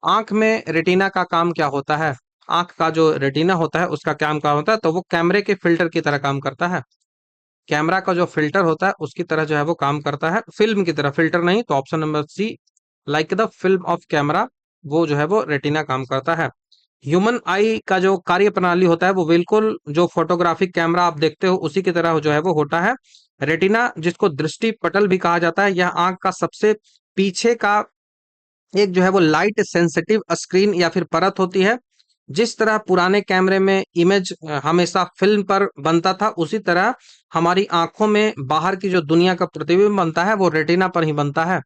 आंख में रेटिना का काम क्या होता है? आंख का जो रेटिना होता है उसका काम क्या होता है? तो वो कैमरे के फिल्टर की तरह काम करता है। कैमरा का जो फिल्टर होता है उसकी तरह जो है वो काम करता है, फिल्म की तरह। फिल्टर नहीं तो option number C, like the film of camera, वो जो है वो रेटिना काम करता है। ह्यूमन आई का जो कार्य प्रणाली होता है वो बिल्कुल जो फोटोग्राफिक कैमरा आप देखते हो उसी की तरह जो है वो होता है। रेटिना, जिसको दृष्टि पटल भी कहा जाता है, यह आंख का सबसे पीछे का एक जो है वो लाइट सेंसिटिव स्क्रीन या फिर परत होती है। जिस तरह पुराने कैमरे में इमेज हमेशा फिल्म पर बनता था, उसी तरह हमारी आंखों में बाहर की जो दुनिया का प्रतिबिंब बनता है वो रेटिना पर ही बनता है।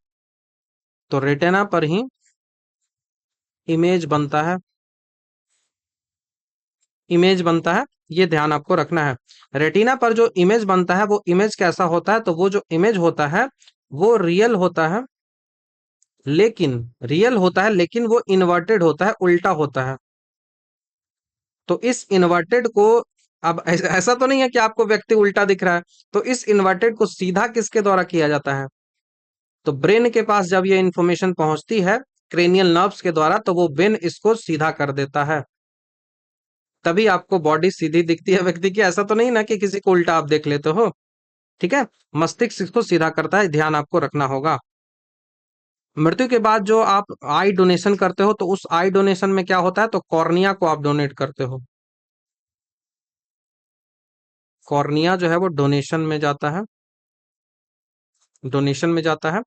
तो रेटिना पर ही इमेज बनता है, इमेज बनता है, ये ध्यान आपको रखना है। रेटिना पर जो इमेज बनता है वो इमेज कैसा होता है? तो वो जो इमेज होता है वो रियल होता है, लेकिन रियल होता है लेकिन वो इन्वर्टेड होता है, उल्टा होता है। तो इस इन्वर्टेड को, अब ऐसा तो नहीं है कि आपको व्यक्ति उल्टा दिख रहा है, तो इस इन्वर्टेड को सीधा किसके द्वारा किया जाता है? तो ब्रेन के पास जब ये इंफॉर्मेशन पहुंचती है क्रेनियल नर्व्स के द्वारा, तो वो ब्रेन इसको सीधा कर देता है, तभी आपको बॉडी सीधी दिखती है व्यक्ति की। ऐसा तो नहीं ना कि किसी को उल्टा आप देख लेते हो। ठीक है, मस्तिष्क इसको सीधा करता है, ध्यान आपको रखना होगा। मृत्यु के बाद जो आप आई डोनेशन करते हो, तो उस आई डोनेशन में क्या होता है? तो कॉर्निया को आप डोनेट करते हो। कॉर्निया जो है वो डोनेशन में जाता है, डोनेशन में जाता है।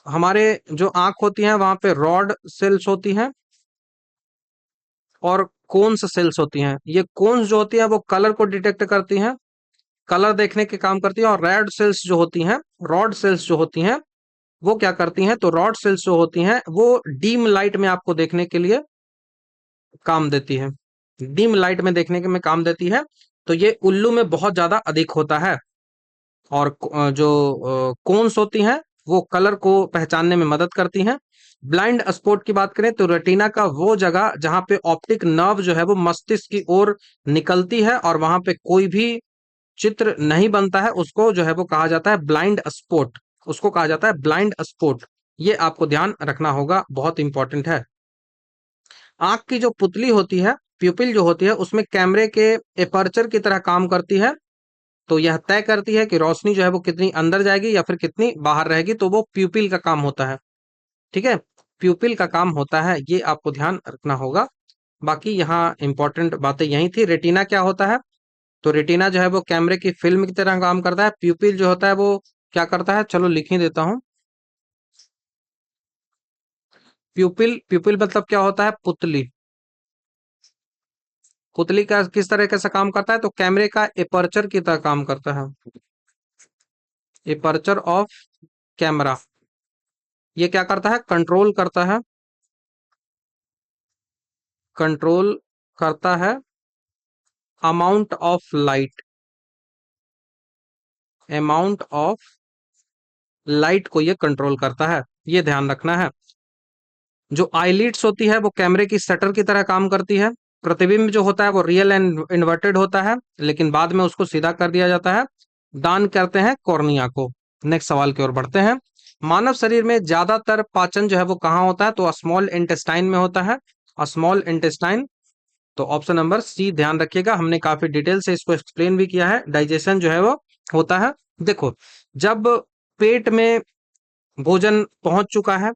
हमारे जो आंख होती है वहां पे रॉड सेल्स होती हैं और कोन्स सेल्स होती हैं। ये कोन्स जो होती है वो कलर को डिटेक्ट करती हैं, कलर देखने के काम करती है। और रेड सेल्स जो होती हैं, रॉड सेल्स जो होती हैं, वो क्या करती हैं? तो रॉड सेल्स जो होती हैं वो डीम लाइट में आपको देखने के लिए काम देती है, डीम लाइट में देखने के में काम देती है। तो ये उल्लू में बहुत ज्यादा अधिक होता है। और जो कोन्स होती हैं वो कलर को पहचानने में मदद करती हैं। ब्लाइंड स्पॉट की बात करें तो रेटिना का वो जगह जहां पे ऑप्टिक नर्व जो है वो मस्तिष्क की ओर निकलती है और वहां पे कोई भी चित्र नहीं बनता है, उसको जो है वो कहा जाता है ब्लाइंड स्पॉट, उसको कहा जाता है ब्लाइंड स्पॉट। ये आपको ध्यान रखना होगा, बहुत इंपॉर्टेंट है। आंख की जो पुतली होती है, प्यूपिल जो होती है, उसमें कैमरे के एपर्चर की तरह काम करती है। तो यह तय करती है कि रोशनी जो है वो कितनी अंदर जाएगी या फिर कितनी बाहर रहेगी, तो वो प्यूपिल का काम होता है। ठीक है, प्यूपिल का काम होता है, ये आपको ध्यान रखना होगा। बाकी यहाँ इंपॉर्टेंट बातें यही थी। रेटिना क्या होता है? तो रेटिना जो है वो कैमरे की फिल्म की तरह काम करता है। प्यूपिल जो होता है वो क्या करता है? चलो लिख ही देता हूँ। प्यूपिल, प्यूपिल मतलब क्या होता है? पुतली। पुतली का किस तरह कैसा काम करता है? तो कैमरे का एपर्चर की तरह काम करता है, एपर्चर ऑफ कैमरा। ये क्या करता है? कंट्रोल करता है, कंट्रोल करता है amount of light, amount of light को ये कंट्रोल करता है, ये ध्यान रखना है। जो आईलिड्स होती है वो कैमरे की शटर की तरह काम करती है। प्रतिबिंब जो होता है वो रियल एंड इन्वर्टेड होता है, लेकिन बाद में उसको सीधा कर दिया जाता है। दान करते हैं कॉर्निया को। नेक्स्ट सवाल की ओर बढ़ते हैं। मानव शरीर में ज्यादातर पाचन जो है वो कहाँ होता है? तो स्मॉल इंटेस्टाइन में होता है, स्मॉल इंटेस्टाइन। तो ऑप्शन नंबर सी ध्यान रखिएगा, हमने काफी डिटेल से इसको एक्सप्लेन भी किया है। डाइजेशन जो है वो होता है, देखो, जब पेट में भोजन पहुंच चुका है,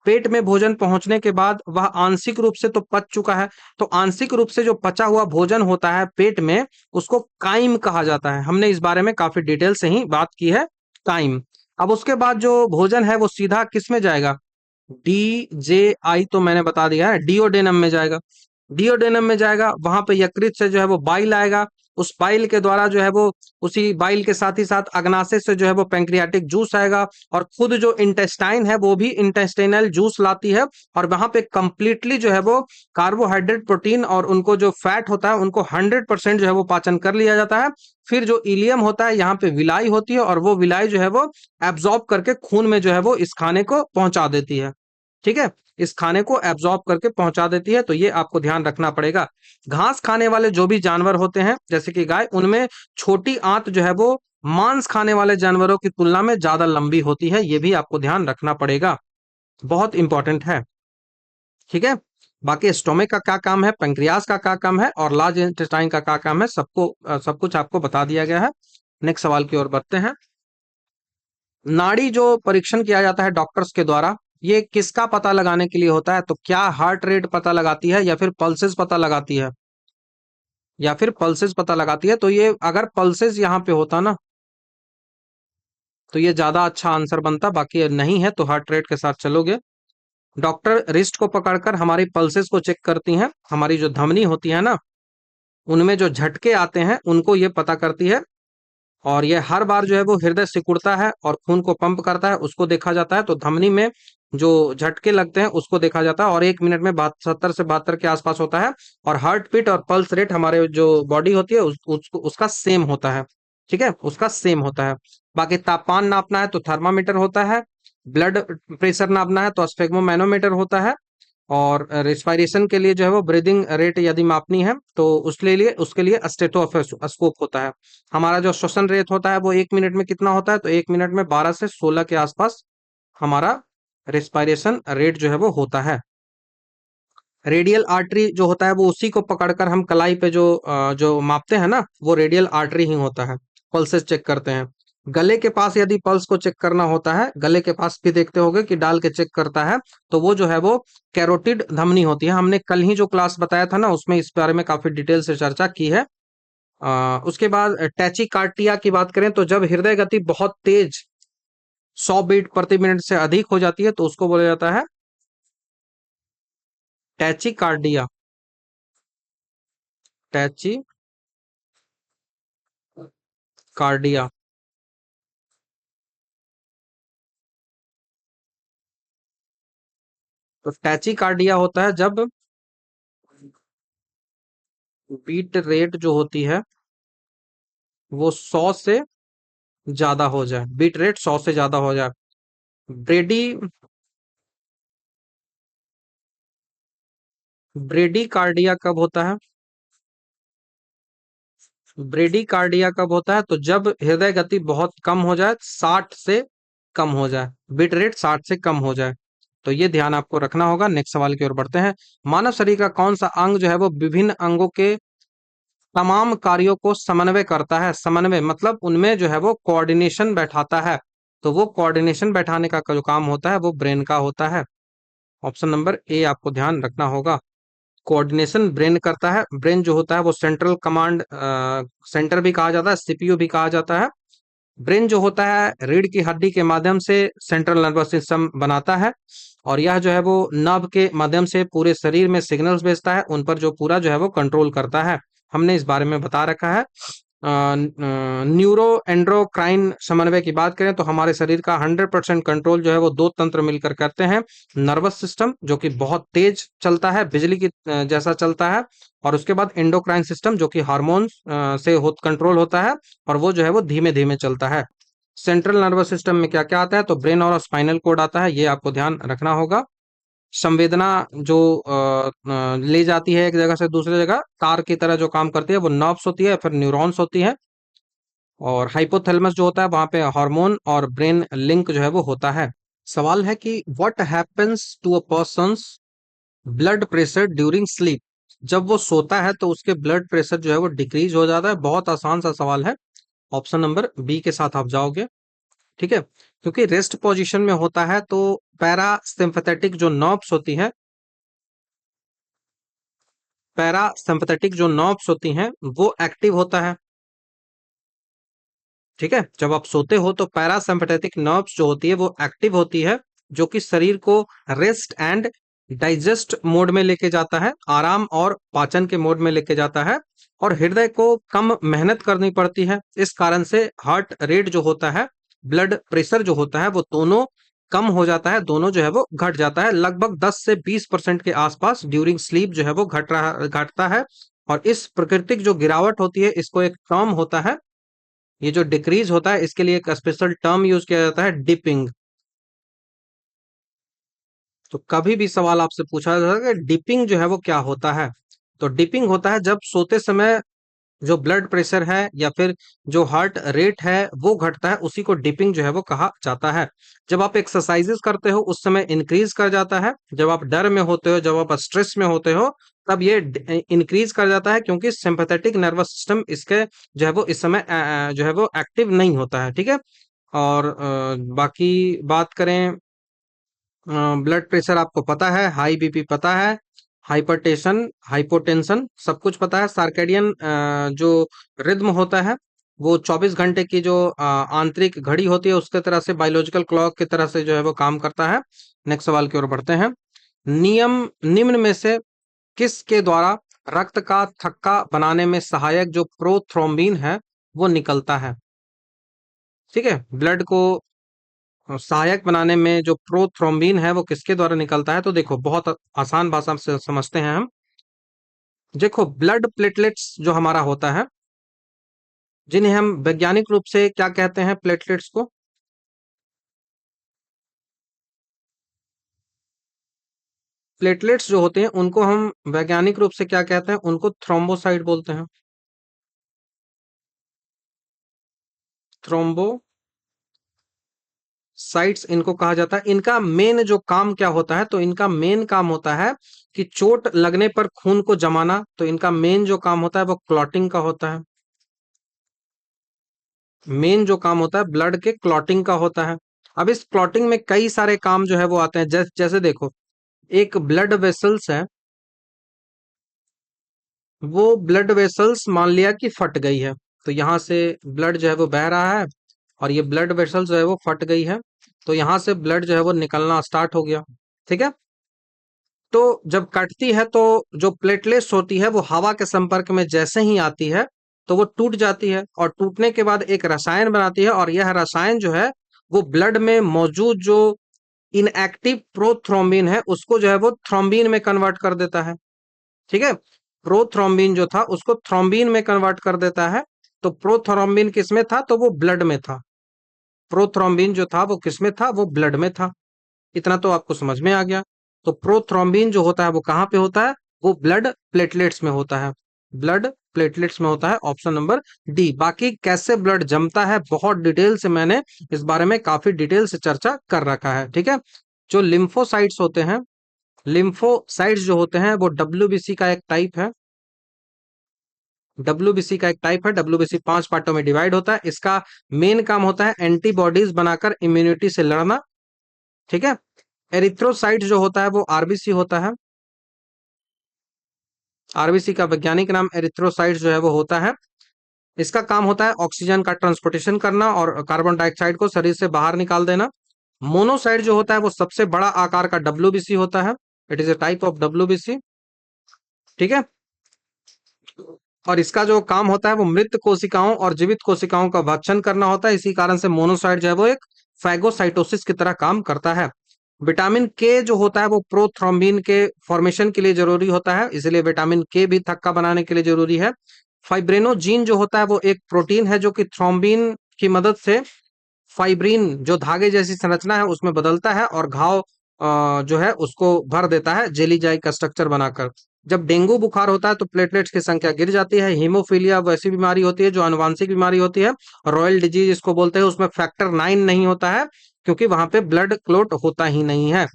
पेट में भोजन पहुंचने के बाद वह आंशिक रूप से तो पच चुका है, तो आंशिक रूप से जो पचा हुआ भोजन होता है पेट में, उसको काइम कहा जाता है। हमने इस बारे में काफी डिटेल से ही बात की है, काइम। अब उसके बाद जो भोजन है वो सीधा किस में जाएगा? DJI तो मैंने बता दिया है, डिओडेनम में जाएगा। डिओडेनम में जाएगा, वहां पे यकृत से जो है वो बाइल आएगा। उस बाइल के द्वारा जो है वो, उसी बाइल के साथ ही साथ अग्नाशय से जो है वो पैंक्रियाटिक जूस आएगा। और खुद जो इंटेस्टाइन है वो भी इंटेस्टाइनल जूस लाती है। और वहां पे कंप्लीटली जो है वो कार्बोहाइड्रेट, प्रोटीन और उनको जो फैट होता है उनको 100% जो है वो पाचन कर लिया जाता है। फिर जो इलियम होता है, यहाँ पे विलाई होती है, और वो विलाई जो है वो एब्जॉर्ब करके खून में जो है वो इस खाने को पहुंचा देती है। ठीक है, इस खाने को एब्जॉर्ब करके पहुंचा देती है, तो ये आपको ध्यान रखना पड़ेगा। घास खाने वाले जो भी जानवर होते हैं जैसे कि गाय, उनमें छोटी आंत जो है वो मांस खाने वाले जानवरों की तुलना में ज्यादा लंबी होती है, ये भी आपको ध्यान रखना पड़ेगा, बहुत इंपॉर्टेंट है। ठीक है, बाकी स्टोमक का क्या काम है, पेंक्रियास का क्या काम है, और लार्ज इंटेस्टाइन का क्या काम है, सबको सब कुछ आपको बता दिया गया है। नेक्स्ट सवाल की ओर बढ़ते हैं। नाड़ी जो परीक्षण किया जाता है डॉक्टर्स के द्वारा, ये किसका पता लगाने के लिए होता है? तो क्या हार्ट रेट पता लगाती है, या फिर पल्सेस पता लगाती है, या फिर पल्सेस पता लगाती है? तो ये अगर पल्सेस यहाँ पे होता ना, तो ये ज्यादा अच्छा आंसर बनता, बाकी ये नहीं है तो हार्ट रेट के साथ चलोगे। डॉक्टर रिस्ट को पकड़कर हमारी पल्सेस को चेक करती हैं, हमारी जो धमनी होती है ना, उनमें जो झटके आते हैं उनको ये पता करती है। और ये हर बार जो है वो हृदय सिकुड़ता है और खून को पंप करता है, उसको देखा जाता है। तो धमनी में जो झटके लगते हैं उसको देखा जाता है, और 1 मिनट में 70 से 72 के आसपास होता है। और हार्ट बीट और पल्स रेट हमारे जो बॉडी होती है उसका सेम होता है। ठीक है, उसका सेम होता है। बाकी तापमान नापना है तो थर्मामीटर होता है, ब्लड प्रेशर नापना है तो स्फेग्मोमैनोमीटर होता है, और रेस्पिरेशन के लिए जो है वो ब्रीदिंग रेट यदि मापनी है तो उसके लिए स्टेथोस्कोप होता है। हमारा जो श्वसन रेट होता है वो 1 मिनट में कितना होता है, तो 1 मिनट में 12 से 16 के आसपास हमारा रेस्पिरेशन रेट जो है वो होता है। रेडियल आर्टरी जो होता है वो उसी को पकड़कर हम कलाई पे जो मापते हैं ना, वो रेडियल आर्टरी ही होता है। पल्सेस चेक करते हैं। गले के पास यदि पल्स को चेक करना होता है, गले के पास भी देखते होंगे कि डाल के चेक करता है, तो वो जो है वो कैरोटिड धमनी होती है। हमने कल ही जो क्लास बताया था ना, उसमें इस बारे में काफी डिटेल से चर्चा की है। उसके बाद टैचिकार्डिया की बात करें तो जब हृदय गति बहुत तेज 100 बीट प्रति मिनट से अधिक हो जाती है तो उसको बोला जाता है टैचिकार्डिया। टैचिकार्डिया। तो टैचिकार्डिया होता है जब बीट रेट जो होती है वो 100 से ज्यादा हो जाए, बीट रेट 100 से ज्यादा हो जाए। ब्रेडी ब्रेडी कार्डिया कब होता है? ब्रेडी कार्डिया कब होता है, तो जब हृदय गति बहुत कम हो जाए, 60 से कम हो जाए, बिट रेट 60 से कम हो जाए। तो ये ध्यान आपको रखना होगा। नेक्स्ट सवाल की ओर बढ़ते हैं। मानव शरीर का कौन सा अंग जो है वो विभिन्न अंगों के तमाम कार्यों को समन्वय करता है? समन्वय मतलब उनमें जो है वो कोऑर्डिनेशन बैठाता है। तो वो कोऑर्डिनेशन बैठाने का जो काम होता है वो ब्रेन का होता है। ऑप्शन नंबर ए आपको ध्यान रखना होगा। कोऑर्डिनेशन ब्रेन करता है। ब्रेन जो होता है वो सेंट्रल कमांड सेंटर भी कहा जाता है, सीपीयू भी कहा जाता है। ब्रेन जो होता है रीढ़ की हड्डी के माध्यम से सेंट्रल नर्वस सिस्टम बनाता है, और यह जो है वो नर्व के माध्यम से पूरे शरीर में सिग्नल्स भेजता है, उन पर जो पूरा जो है वो कंट्रोल करता है। हमने इस बारे में बता रखा है। न्यूरो एंड्रोक्राइन समन्वय की बात करें तो हमारे शरीर का 100% कंट्रोल जो है वो दो तंत्र मिलकर करते हैं। नर्वस सिस्टम जो कि बहुत तेज चलता है, बिजली की जैसा चलता है, और उसके बाद एंडोक्राइन सिस्टम जो कि हार्मोन से कंट्रोल होता है, और वो जो है वो धीमे धीमे चलता है। सेंट्रल नर्वस सिस्टम में क्या क्या आता है, तो ब्रेन और स्पाइनल कोड आता है, ये आपको ध्यान रखना होगा। संवेदना जो ले जाती है एक जगह से दूसरी जगह, तार की तरह जो काम करती है वो नर्व्स होती है, फिर न्यूरॉन्स होती है। और हाइपोथैलेमस जो होता है वहां पे हार्मोन और ब्रेन लिंक जो है वो होता है। सवाल है कि what happens to a person's blood pressure during sleep? जब वो सोता है तो उसके ब्लड प्रेशर जो है वो डिक्रीज हो जाता है। बहुत आसान सा सवाल है। ऑप्शन नंबर बी के साथ आप जाओगे। ठीक है, क्योंकि रेस्ट पोजीशन में होता है तो पैरा सिंपैथेटिक जो नर्व्स होती है, पैरा सिंपैथेटिक जो नर्व्स होती हैं वो एक्टिव होता है। ठीक है, जब आप सोते हो तो पैरासिम्पैथेटिक नर्व्स जो होती है वो एक्टिव होती है, जो कि शरीर को रेस्ट एंड डाइजेस्ट मोड में लेके जाता है, आराम और पाचन के मोड में लेके जाता है। और हृदय को कम मेहनत करनी पड़ती है, इस कारण से हार्ट रेट जो होता है, ब्लड प्रेशर जो होता है वो दोनों कम हो जाता है, दोनों जो है वो घट जाता है। लगभग 10 से 20% के आसपास ड्यूरिंग स्लीप जो है वो घटता है। और इस प्राकृतिक जो गिरावट होती है इसको एक टर्म होता है, ये जो डिक्रीज होता है इसके लिए एक स्पेशल टर्म यूज किया जाता है, डिपिंग। तो कभी भी सवाल आपसे पूछा जाता है कि डिपिंग जो है वो क्या होता है, तो डिपिंग होता है जब सोते समय जो ब्लड प्रेशर है या फिर जो हार्ट रेट है वो घटता है, उसी को डिपिंग जो है वो कहा जाता है। जब आप एक्सरसाइजेस करते हो उस समय इंक्रीज कर जाता है, जब आप डर में होते हो, जब आप स्ट्रेस में होते हो, तब ये इंक्रीज कर जाता है, क्योंकि सिंपैथेटिक नर्वस सिस्टम इसके जो है वो इस समय जो है वो एक्टिव नहीं होता है। ठीक है, और बाकी बात करें, ब्लड प्रेशर आपको पता है, हाई बीपी पता है, हाइपरटेंशन हाइपोटेंशन सब कुछ पता है। सार्केडियन जो रिद्म होता है वो 24 घंटे की जो आंतरिक घड़ी होती है उसके तरह से, बायोलॉजिकल क्लॉक की तरह से जो है वो काम करता है। नेक्स्ट सवाल की ओर बढ़ते हैं। नियम निम्न में से किसके द्वारा रक्त का थक्का बनाने में सहायक जो प्रोथ्रोम्बिन है वो निकलता है? ठीक है, ब्लड को सहायक बनाने में जो प्रोथ्रोम्बिन है वो किसके द्वारा निकलता है, तो देखो बहुत आसान भाषा से समझते हैं हम। देखो ब्लड प्लेटलेट्स जो हमारा होता है, जिन्हें हम वैज्ञानिक रूप से क्या कहते हैं, प्लेटलेट्स को? प्लेटलेट्स जो होते हैं उनको हम वैज्ञानिक रूप से क्या कहते हैं? उनको थ्रोम्बोसाइट बोलते हैं। थ्रोम्बोसाइट्स इनको कहा जाता है। इनका मेन जो काम क्या होता है? तो इनका मेन काम होता है कि चोट लगने पर खून को जमाना। तो इनका मेन जो काम होता है वो क्लॉटिंग का होता है। मेन जो काम होता है ब्लड के क्लॉटिंग का होता है। अब इस क्लॉटिंग में कई सारे काम जो है वो आते हैं। जैसे देखो, एक ब्लड वेसल्स है, वो ब्लड वेसल्स मान लिया कि फट गई है। तो यहाँ से ब्लड जो है वो बह रहा है, और ये ब्लड वेसल्स जो है वो फट गई है। तो यहाँ से ब्लड जो है वो निकलना स्टार्ट हो गया। ठीक है। तो जब कटती है तो जो प्लेटलेट्स होती है वो हवा के संपर्क में जैसे ही आती है तो वो टूट जाती है, और टूटने के बाद एक रसायन बनाती है, और यह रसायन जो है वो ब्लड में मौजूद जो इनएक्टिव प्रोथ्रोम्बिन है उसको जो है वो थ्रोम्बिन में कन्वर्ट कर देता है। ठीक है। प्रोथ्रोम्बिन जो था उसको थ्रोम्बिन में कन्वर्ट कर देता है। तो प्रोथ्रोम्बिन किसमें था? तो वो ब्लड में था। प्रोथ्रोम्बिन जो था वो किसमें था? वो ब्लड में था। इतना तो आपको समझ में आ गया। तो प्रोथ्रोम्बिन जो होता है वो कहाँ पे होता है? वो ब्लड प्लेटलेट्स में होता है। ब्लड प्लेटलेट्स में होता है। Option number D. बाकी कैसे ब्लड जमता है बहुत डिटेल से मैंने इस बारे में काफी डिटेल से चर्चा कर रखा है। ठीक है। जो लिम्फोसाइट्स होते हैं, लिम्फोसाइट्स जो होते हैं वो डब्ल्यूबीसी का एक टाइप है। डब्ल्यूबीसी का एक टाइप है। डब्ल्यूबीसी 5 पार्टों में डिवाइड होता है। इसका मेन काम होता है एंटीबॉडीज बनाकर इम्यूनिटी से लड़ना। ठीक है। एरिथ्रोसाइट जो होता है वो आरबीसी होता है। आरबीसी का वैज्ञानिक नाम एरिथ्रोसाइट जो है वो होता है। इसका काम होता है ऑक्सीजन का ट्रांसपोर्टेशन करना और कार्बन डाइऑक्साइड को शरीर से बाहर निकाल देना। मोनोसाइट जो होता है वो सबसे बड़ा आकार का डब्ल्यूबीसी होता है। It is a type of WBC. ठीक है। और इसका जो काम होता है वो मृत कोशिकाओं और जीवित कोशिकाओं का भक्षण करना होता है। इसी कारण से मोनोसाइट जो है वो एक फैगोसाइटोसिस की तरह काम करता है। विटामिन के जो होता है वो प्रोथ्रोम्बिन के फॉर्मेशन के लिए जरूरी होता है, इसलिए विटामिन के भी थक्का बनाने के लिए जरूरी है। फाइब्रिनोजीन जो होता है वो एक प्रोटीन है जो कि थ्रोम्बिन की मदद से फाइब्रिन जो धागे जैसी संरचना है उसमें बदलता है, और घाव जो है उसको भर देता है जेली जाई का स्ट्रक्चर बनाकर। जब डेंगू बुखार होता है तो प्लेटलेट्स की संख्या गिर जाती है। हीमोफीलिया वैसी बीमारी होती है जो आनुवांशिक बीमारी होती है। रॉयल डिजीज इसको बोलते हैं, उसमें फैक्टर 9 नहीं होता है क्योंकि वहां पे ब्लड क्लोट होता ही नहीं है।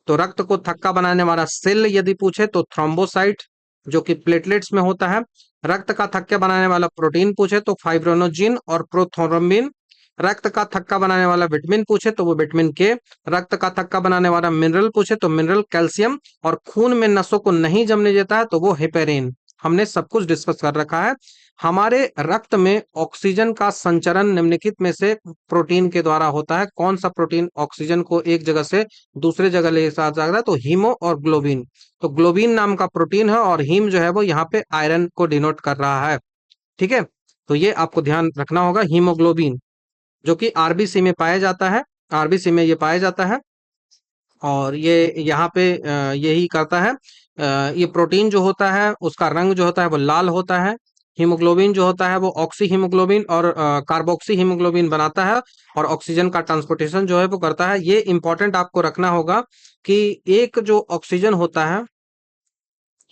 तो रक्त को थक्का बनाने वाला सेल यदि पूछे तो थ्रोम्बोसाइट जो कि प्लेटलेट्स में होता है। रक्त का थक्का बनाने वाला प्रोटीन पूछे तो फाइब्रोनोजिन और प्रोथ्रोम्बिन। रक्त का थक्का बनाने वाला विटामिन पूछे तो वो विटामिन के। रक्त का थक्का बनाने वाला मिनरल पूछे तो मिनरल कैल्शियम। और खून में नसों को नहीं जमने देता है तो वो हेपेरिन। हमने सब कुछ डिस्कस कर रखा है। हमारे रक्त में ऑक्सीजन का संचरण निम्नलिखित में से प्रोटीन के द्वारा होता है। कौन सा प्रोटीन ऑक्सीजन को एक जगह से दूसरे जगह ले जा सकता है? तो हीमो और ग्लोबिन। तो ग्लोबिन नाम का प्रोटीन है, और हीम जो है वो यहाँ पे आयरन को डिनोट कर रहा है। ठीक है। तो ये आपको ध्यान रखना होगा। हीमोग्लोबिन जो कि आरबीसी में पाया जाता है, आरबीसी में ये पाया जाता है, और ये यहाँ पे यही करता है। ये प्रोटीन जो होता है उसका रंग जो होता है वो लाल होता है। हीमोग्लोबिन जो होता है वो ऑक्सी हीमोग्लोबिन और कार्बोक्सी हीमोग्लोबिन बनाता है, और ऑक्सीजन का ट्रांसपोर्टेशन जो है वो करता है। ये इंपॉर्टेंट आपको रखना होगा कि एक जो ऑक्सीजन होता है,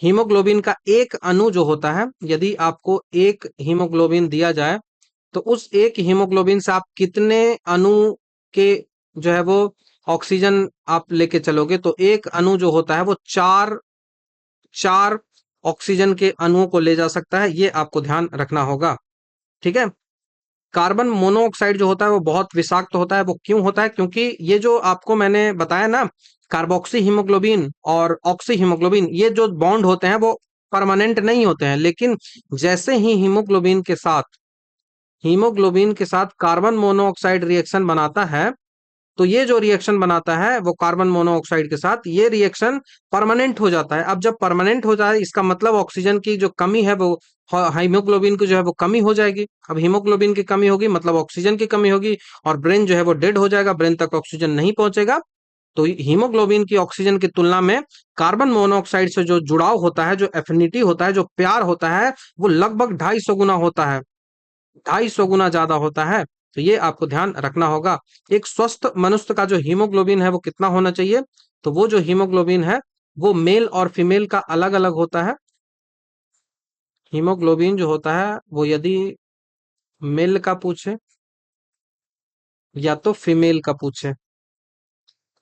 हीमोग्लोबिन का एक अणु जो होता है, यदि आपको एक हीमोग्लोबिन दिया जाए तो उस एक हीमोग्लोबिन से आप कितने अणु के जो है वो ऑक्सीजन आप लेके चलोगे? तो एक अणु जो होता है वो चार चार ऑक्सीजन के अणुओं को ले जा सकता है। ये आपको ध्यान रखना होगा। ठीक है। कार्बन मोनोऑक्साइड जो होता है वो बहुत विषाक्त होता है। वो क्यों होता है? क्योंकि ये जो आपको मैंने बताया ना, कार्बोक्सी हीमोग्लोबिन और ऑक्सी हीमोग्लोबिन, ये जो बॉन्ड होते हैं वो परमानेंट नहीं होते हैं, लेकिन जैसे ही हीमोग्लोबिन के साथ कार्बन मोनोऑक्साइड रिएक्शन बनाता है, तो ये जो रिएक्शन बनाता है वो कार्बन मोनोऑक्साइड के साथ, ये रिएक्शन परमानेंट हो जाता है। अब जब परमानेंट हो जाए इसका मतलब ऑक्सीजन की जो कमी है वो हीमोग्लोबिन की जो है वो कमी हो जाएगी। अब हीमोग्लोबिन की कमी होगी मतलब ऑक्सीजन की कमी होगी, और ब्रेन जो है वो डेड हो जाएगा, ब्रेन तक ऑक्सीजन नहीं पहुंचेगा। तो हीमोग्लोबिन की ऑक्सीजन की तुलना में कार्बन मोनोऑक्साइड से जो जुड़ाव होता है, जो एफिनिटी होता है, जो प्यार होता है, वो लगभग 250 गुना होता है। 250 गुना ज्यादा होता है। तो ये आपको ध्यान रखना होगा। एक स्वस्थ मनुष्य का जो हीमोग्लोबिन है वो कितना होना चाहिए? तो वो जो हीमोग्लोबिन है वो मेल और फीमेल का अलग अलग होता है। हीमोग्लोबिन जो होता है वो यदि मेल का पूछे या तो फीमेल का पूछे,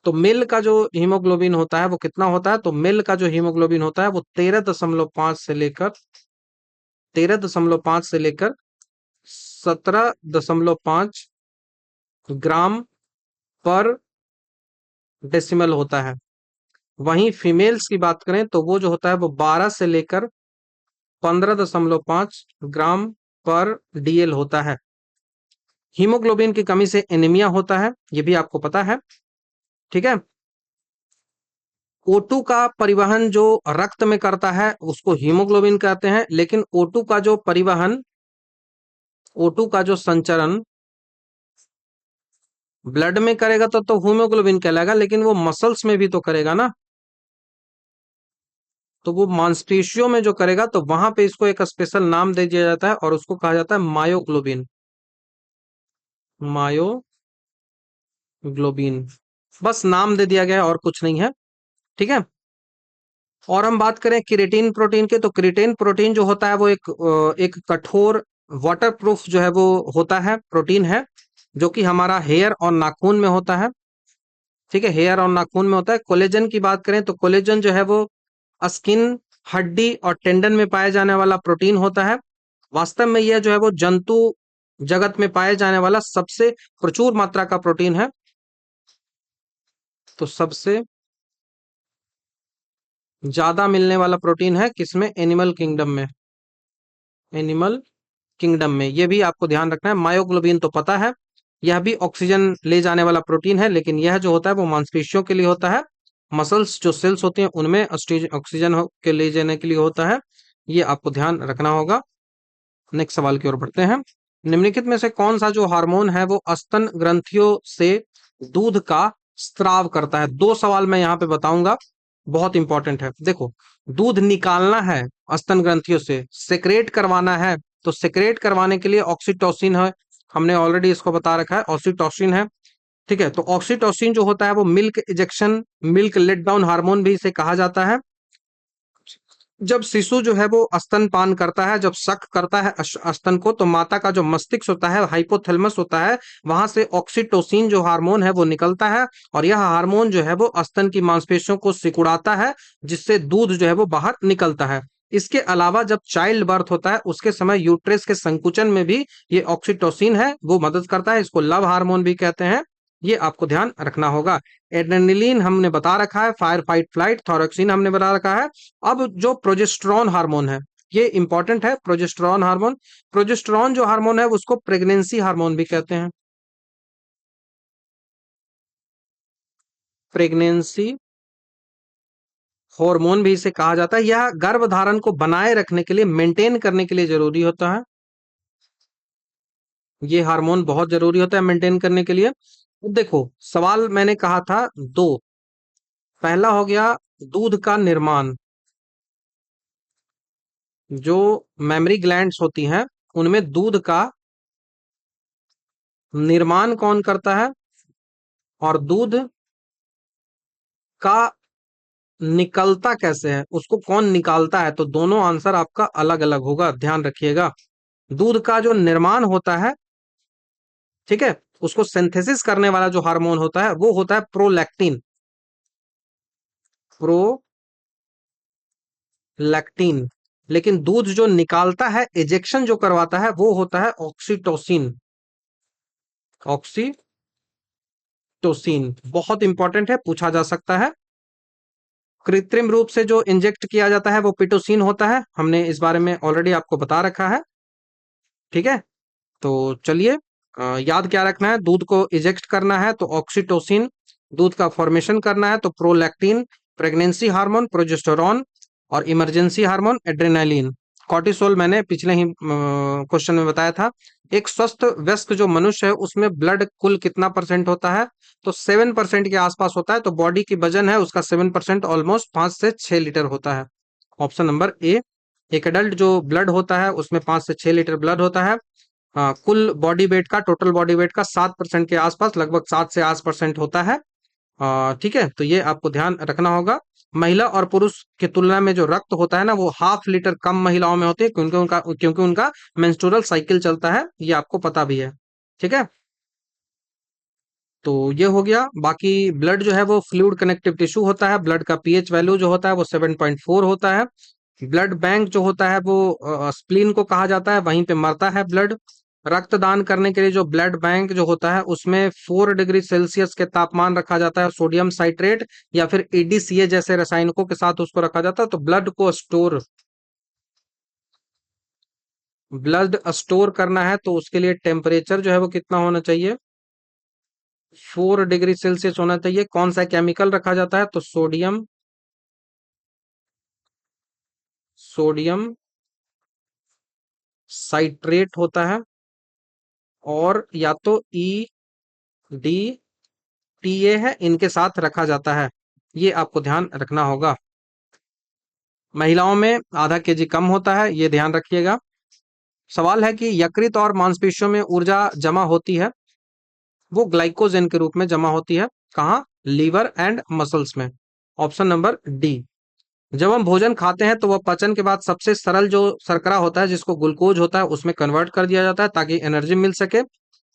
तो मेल का जो हीमोग्लोबिन होता है वो कितना होता है, तो मेल का जो हीमोग्लोबिन होता है वो 13.5 से लेकर 17.5 ग्राम पर डेसिमल होता है। वहीं फीमेल्स की बात करें तो वो जो होता है वो 12 से लेकर 15.5 ग्राम पर डीएल होता है। हीमोग्लोबिन की कमी से एनीमिया होता है, ये भी आपको पता है। ठीक है। O2 का परिवहन जो रक्त में करता है उसको हीमोग्लोबिन कहते हैं, लेकिन O2 का जो संचरण ब्लड में करेगा तो हीमोग्लोबिन कहलाएगा, लेकिन वो मसल्स में भी तो करेगा ना, तो वो मांसपेशियों में जो करेगा तो वहां पे इसको एक स्पेशल नाम दे दिया जाता है और उसको कहा जाता है मायोग्लोबिन। मायोग्लोबिन, बस नाम दे दिया गया है और कुछ नहीं है। ठीक है। और हम बात करें क्रिएटिन प्रोटीन के, तो क्रिएटिन प्रोटीन जो होता है वो एक कठोर वाटर प्रूफ जो है वो होता है, प्रोटीन है, जो कि हमारा हेयर और नाखून में होता है। ठीक है, हेयर और नाखून में होता है। कोलेजन की बात करें तो कोलेजन जो है वो स्किन, हड्डी और टेंडन में पाए जाने वाला प्रोटीन होता है। वास्तव में यह जो है वो जंतु जगत में पाए जाने वाला सबसे प्रचुर मात्रा का प्रोटीन है। तो सबसे ज्यादा मिलने वाला प्रोटीन है किसमें, एनिमल किंगडम में। एनिमल किंगडम में, यह भी आपको ध्यान रखना है। मायोग्लोबिन तो पता है, यह भी ऑक्सीजन ले जाने वाला प्रोटीन है, लेकिन यह जो होता है वो मांसपेशियों के लिए होता है। मसल्स जो सेल्स होती हैं उनमें ऑक्सीजन के ले जाने के लिए होता है। ये आपको ध्यान रखना होगा। नेक्स्ट सवाल की ओर बढ़ते हैं। निम्नलिखित में से कौन सा जो हार्मोन है वो स्तन ग्रंथियों से दूध का स्त्राव करता है। दो सवाल मैं यहाँ पे बताऊंगा, बहुत इंपॉर्टेंट है। देखो, दूध निकालना है स्तन ग्रंथियों से, सेक्रेट करवाना है, तो सेक्रेट करवाने के लिए ऑक्सीटोसिन है, हमने ऑलरेडी इसको बता रखा है, ऑक्सीटोसिन है। ठीक है, तो ऑक्सीटोसिन जो होता है वो milk ejection, milk let down hormone भी इसे कहा जाता है। जब शिशु जो है वो स्तनपान करता है, जब शक करता है स्तन को, तो माता का जो मस्तिष्क होता है, हाइपोथैलेमस होता है, वहां से ऑक्सीटोसिन जो हार्मोन है वो निकलता है, और यह हार्मोन जो है वो स्तन की मांसपेशियों को सिकुड़ाता है, जिससे दूध जो है वो बाहर निकलता है। इसके अलावा जब चाइल्ड बर्थ होता है उसके समय यूट्रस के संकुचन में भी ये ऑक्सीटोसिन है वो मदद करता है, इसको लव हार्मोन भी कहते हैं। ये आपको ध्यान रखना होगा। एड्रेनलिन हमने बता रखा है, फायर फाइट फ्लाइट, थॉयरोक्सिन हमने बता रखा है। अब जो प्रोजेस्टेरॉन हार्मोन है, ये इंपॉर्टेंट है। प्रोजेस्टेरॉन हार्मोन, प्रोजेस्टेरॉन जो हार्मोन है उसको प्रेगनेंसी हार्मोन भी कहते हैं। प्रेगनेंसी हार्मोन भी इसे कहा जाता है। यह गर्भधारण को बनाए रखने के लिए, मेंटेन करने के लिए जरूरी होता है। ये हार्मोन बहुत जरूरी होता है मेंटेन करने के लिए। अब देखो, सवाल मैंने कहा था दो। पहला हो गया दूध का निर्माण, जो मेमरी ग्लैंड्स होती हैं उनमें दूध का निर्माण कौन करता है, और दूध का निकलता कैसे है, उसको कौन निकालता है, तो दोनों आंसर आपका अलग अलग होगा, ध्यान रखिएगा। दूध का जो निर्माण होता है, ठीक है, उसको सिंथेसिस करने वाला जो हार्मोन होता है वो होता है प्रोलैक्टिन। प्रोलैक्टिन। लेकिन दूध जो निकालता है, इजेक्शन जो करवाता है, वो होता है ऑक्सीटोसिन। ऑक्सीटोसिन बहुत इंपॉर्टेंट है, पूछा जा सकता है। कृत्रिम रूप से जो इंजेक्ट किया जाता है वो पिटोसिन होता है, हमने इस बारे में ऑलरेडी आपको बता रखा है। ठीक है, तो चलिए, याद क्या रखना है, दूध को इजेक्ट करना है तो ऑक्सीटोसिन, दूध का फॉर्मेशन करना है तो प्रोलैक्टिन, प्रेगनेंसी हार्मोन प्रोजेस्टेरॉन, और इमरजेंसी हार्मोन एड्रेनालिन। कॉर्टिसोल मैंने पिछले ही क्वेश्चन में बताया था। एक स्वस्थ वयस्क जो मनुष्य है उसमें ब्लड कुल कितना परसेंट होता है, तो 7% के आसपास होता है। तो बॉडी की वजन है उसका 7% ऑलमोस्ट 5 से 6 लीटर होता है। Option number A. एक एडल्ट जो ब्लड होता है उसमें 5 से 6 लीटर ब्लड होता है। कुल बॉडी वेट का, टोटल बॉडी वेट का 7% के आसपास, लगभग 7 से 8% होता है। ठीक है, तो ये आपको ध्यान रखना होगा। महिला और पुरुष की तुलना में जो रक्त होता है ना, वो 1/2 लीटर कम महिलाओं में होते हैं, क्योंकि उनका मेंस्ट्रुअल साइकिल चलता है, ये आपको पता भी है। ठीक है, तो ये हो गया। बाकी ब्लड जो है वो फ्लूइड कनेक्टिव टिश्यू होता है, ब्लड का पीएच वैल्यू जो होता है वो 7.4 होता है। ब्लड बैंक जो होता है वो स्प्लीन को कहा जाता है, वहीं पे मरता है ब्लड। रक्तदान करने के लिए जो ब्लड बैंक जो होता है उसमें 4 डिग्री सेल्सियस के तापमान रखा जाता है, सोडियम साइट्रेट या फिर एडीसीए जैसे रसायनों के साथ उसको रखा जाता है। तो ब्लड स्टोर करना है तो उसके लिए टेम्परेचर जो है वो कितना होना चाहिए, 4 डिग्री सेल्सियस होना चाहिए। कौन सा केमिकल रखा जाता है, तो सोडियम सोडियम साइट्रेट होता है, और या तो डी टीए है, इनके साथ रखा जाता है। ये आपको ध्यान रखना होगा। महिलाओं में ½ केजी कम होता है, ये ध्यान रखिएगा। सवाल है कि यकृत और मांसपेशियों में ऊर्जा जमा होती है, वो ग्लाइकोजन के रूप में जमा होती है। कहाँ, लीवर एंड मसल्स में। Option number D. जब हम भोजन खाते हैं तो वह पचन के बाद सबसे सरल जो शर्करा होता है, जिसको ग्लूकोज होता है, उसमें कन्वर्ट कर दिया जाता है ताकि एनर्जी मिल सके।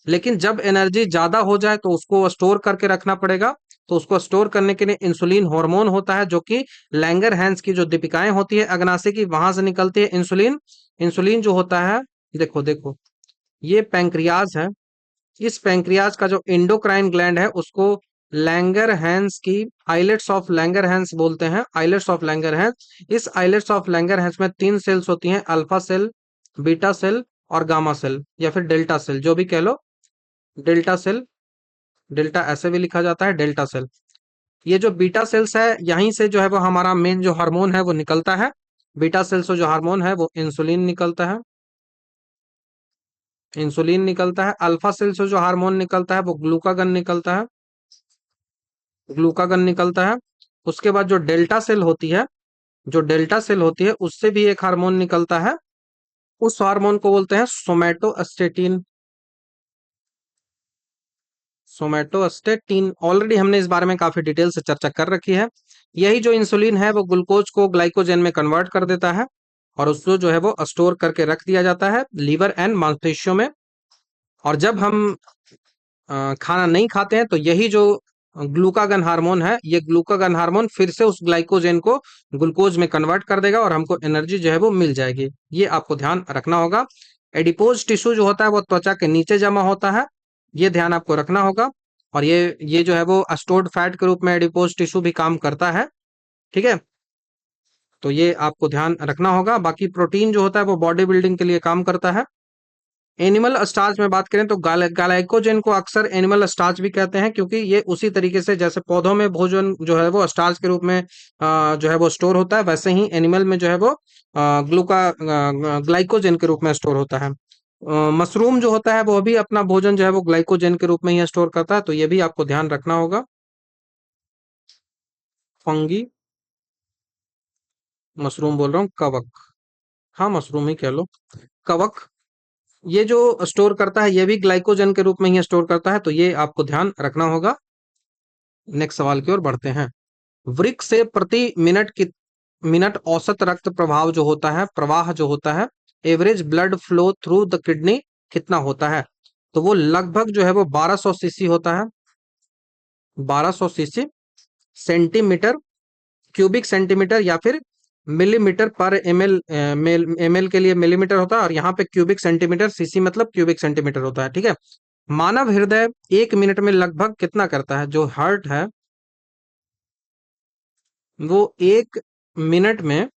लेकिन जब एनर्जी ज्यादा हो जाए तो उसको स्टोर करके रखना पड़ेगा। तो उसको स्टोर करने के लिए इंसुलिन हार्मोन होता है, जो कि लैंगर हैंस की जो दीपिकाएं होती है अग्नाशय की, वहां से निकलती है इंसुलिन। इंसुलिन जो होता है, देखो देखो, ये पैंक्रियाज है। इस पैंक्रियाज का जो एंडोक्राइन ग्लैंड है उसको लैंगरहैंस की आइलेट्स ऑफ लैंगरहैंस बोलते हैं, आइलेट्स ऑफ लैंगरहैंस। इस आइलेट्स ऑफ लैंगरहैंस में 3 सेल्स होती हैं, अल्फा सेल, बीटा सेल और गामा सेल, या फिर डेल्टा सेल, जो भी कह लो। डेल्टा सेल, डेल्टा ऐसे भी लिखा जाता है, डेल्टा सेल। ये जो बीटा सेल्स है, यहीं से जो है वो हमारा मेन जो हार्मोन है वो निकलता है। बीटा सेल से जो हार्मोन है वो इंसुलिन निकलता है, इंसुलिन निकलता है। अल्फा सेल से जो हार्मोन निकलता है वो ग्लूकागन निकलता है, ग्लूकागन निकलता है। उसके बाद जो डेल्टा सेल होती है, जो डेल्टा सेल होती है उससे भी एक हार्मोन निकलता है। उस हार्मोन को बोलते हैं सोमैटोस्टेटिन, सोमैटोस्टेटिन। ऑलरेडी हमने इस बारे में काफी डिटेल से चर्चा कर रखी है। यही जो इंसुलिन है वो ग्लूकोज को ग्लाइकोजन में कन्वर्ट कर देता है, और उसको जो है वो स्टोर करके रख दिया जाता है लीवर एंड मांसपेशियों में। और जब हम खाना नहीं खाते हैं तो यही जो ग्लूकागन हार्मोन है, ये ग्लूकागन हार्मोन फिर से उस ग्लाइकोजन को ग्लूकोज में कन्वर्ट कर देगा और हमको एनर्जी जो है वो मिल जाएगी। ये आपको ध्यान रखना होगा। एडिपोज टिश्यू जो होता है वो त्वचा के नीचे जमा होता है, ये ध्यान आपको रखना होगा। और ये जो है वो स्टोर्ड फैट के रूप में एडिपोज टिश्यू भी काम करता है। ठीक है, तो ये आपको ध्यान रखना होगा। बाकी प्रोटीन जो होता है वो बॉडी बिल्डिंग के लिए काम करता है। एनिमल स्टार्च में बात करें तो ग्लाइकोजन को अक्सर एनिमल स्टार्च भी कहते हैं, क्योंकि ये उसी तरीके से जैसे पौधों में भोजन जो है वो स्टार्च के रूप में जो है वो स्टोर होता है, वैसे ही एनिमल में जो है वो ग्लाइकोजन के रूप में स्टोर होता है। मशरूम जो होता है वो भी अपना भोजन जो है वो ग्लाइकोजन के रूप में ही स्टोर करता है, तो ये भी आपको ध्यान रखना होगा। फंगी, मशरूम बोल रहा हूँ, कवक, हाँ मशरूम ही कह लो, कवक। ये जो स्टोर करता है ये भी ग्लाइकोजन के रूप में ही स्टोर करता है, तो ये आपको ध्यान रखना होगा। नेक्स्ट सवाल की ओर बढ़ते हैं। वृक्क से प्रति मिनट औसत रक्त प्रभाव जो होता है, प्रवाह जो होता है, average blood flow through the kidney कितना होता है, तो वो लगभग जो है वो 1200 सीसी होता है। 1200 सीसी, सेंटीमीटर, क्यूबिक सेंटीमीटर या फिर मिलीमीटर पर एमएल, एमएल के लिए मिलीमीटर होता है, और यहाँ पे क्यूबिक सेंटीमीटर, सीसी मतलब क्यूबिक सेंटीमीटर होता है। ठीक है, मानव हृदय 1 मिनट में लगभग कितना करता है, जो हार्ट है वो 1 मिनट में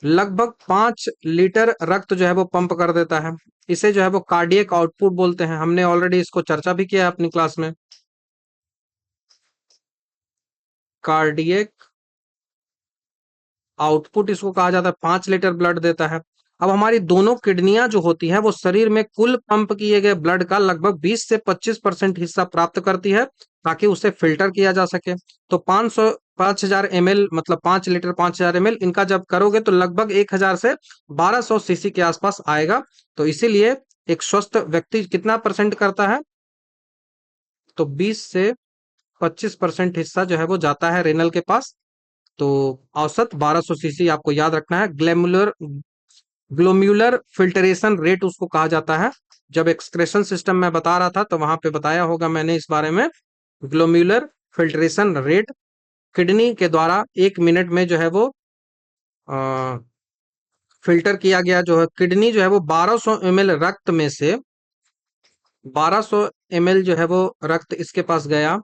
लगभग 5 लीटर रक्त जो है वो पंप कर देता है। इसे जो है वो कार्डियक आउटपुट बोलते हैं, हमने ऑलरेडी इसको चर्चा भी किया है अपनी क्लास में। कार्डियक आउटपुट इसको कहा जाता है, 5 लीटर ब्लड देता है। अब हमारी दोनों किडनियां जो होती हैं वो शरीर में कुल पंप किए गए ब्लड का लगभग 20 से 25% हिस्सा प्राप्त करती है, ताकि उसे फिल्टर किया जा सके। तो 5,000 ml मतलब 5 लीटर 5,000 ml, इनका जब करोगे तो लगभग 1,000 से 1,200 सीसी के आसपास आएगा। तो इसीलिए एक स्वस्थ व्यक्ति कितना परसेंट करता है, तो 20 से 25% हिस्सा जो है वो जाता है रेनल के पास। तो औसत 1200 सीसी आपको याद रखना है। ग्लोम्युलर फिल्टरेशन रेट उसको कहा जाता है। जब एक्सक्रेशन सिस्टम में बता रहा था तो वहां पे बताया होगा मैंने इस बारे में। ग्लोम्युलर फिल्ट्रेशन रेट, किडनी के द्वारा 1 मिनट में जो है वो फिल्टर किया गया जो है, किडनी जो है वो 1200 ml रक्त में से 1200 ml जो है वो रक्त इसके पास गया,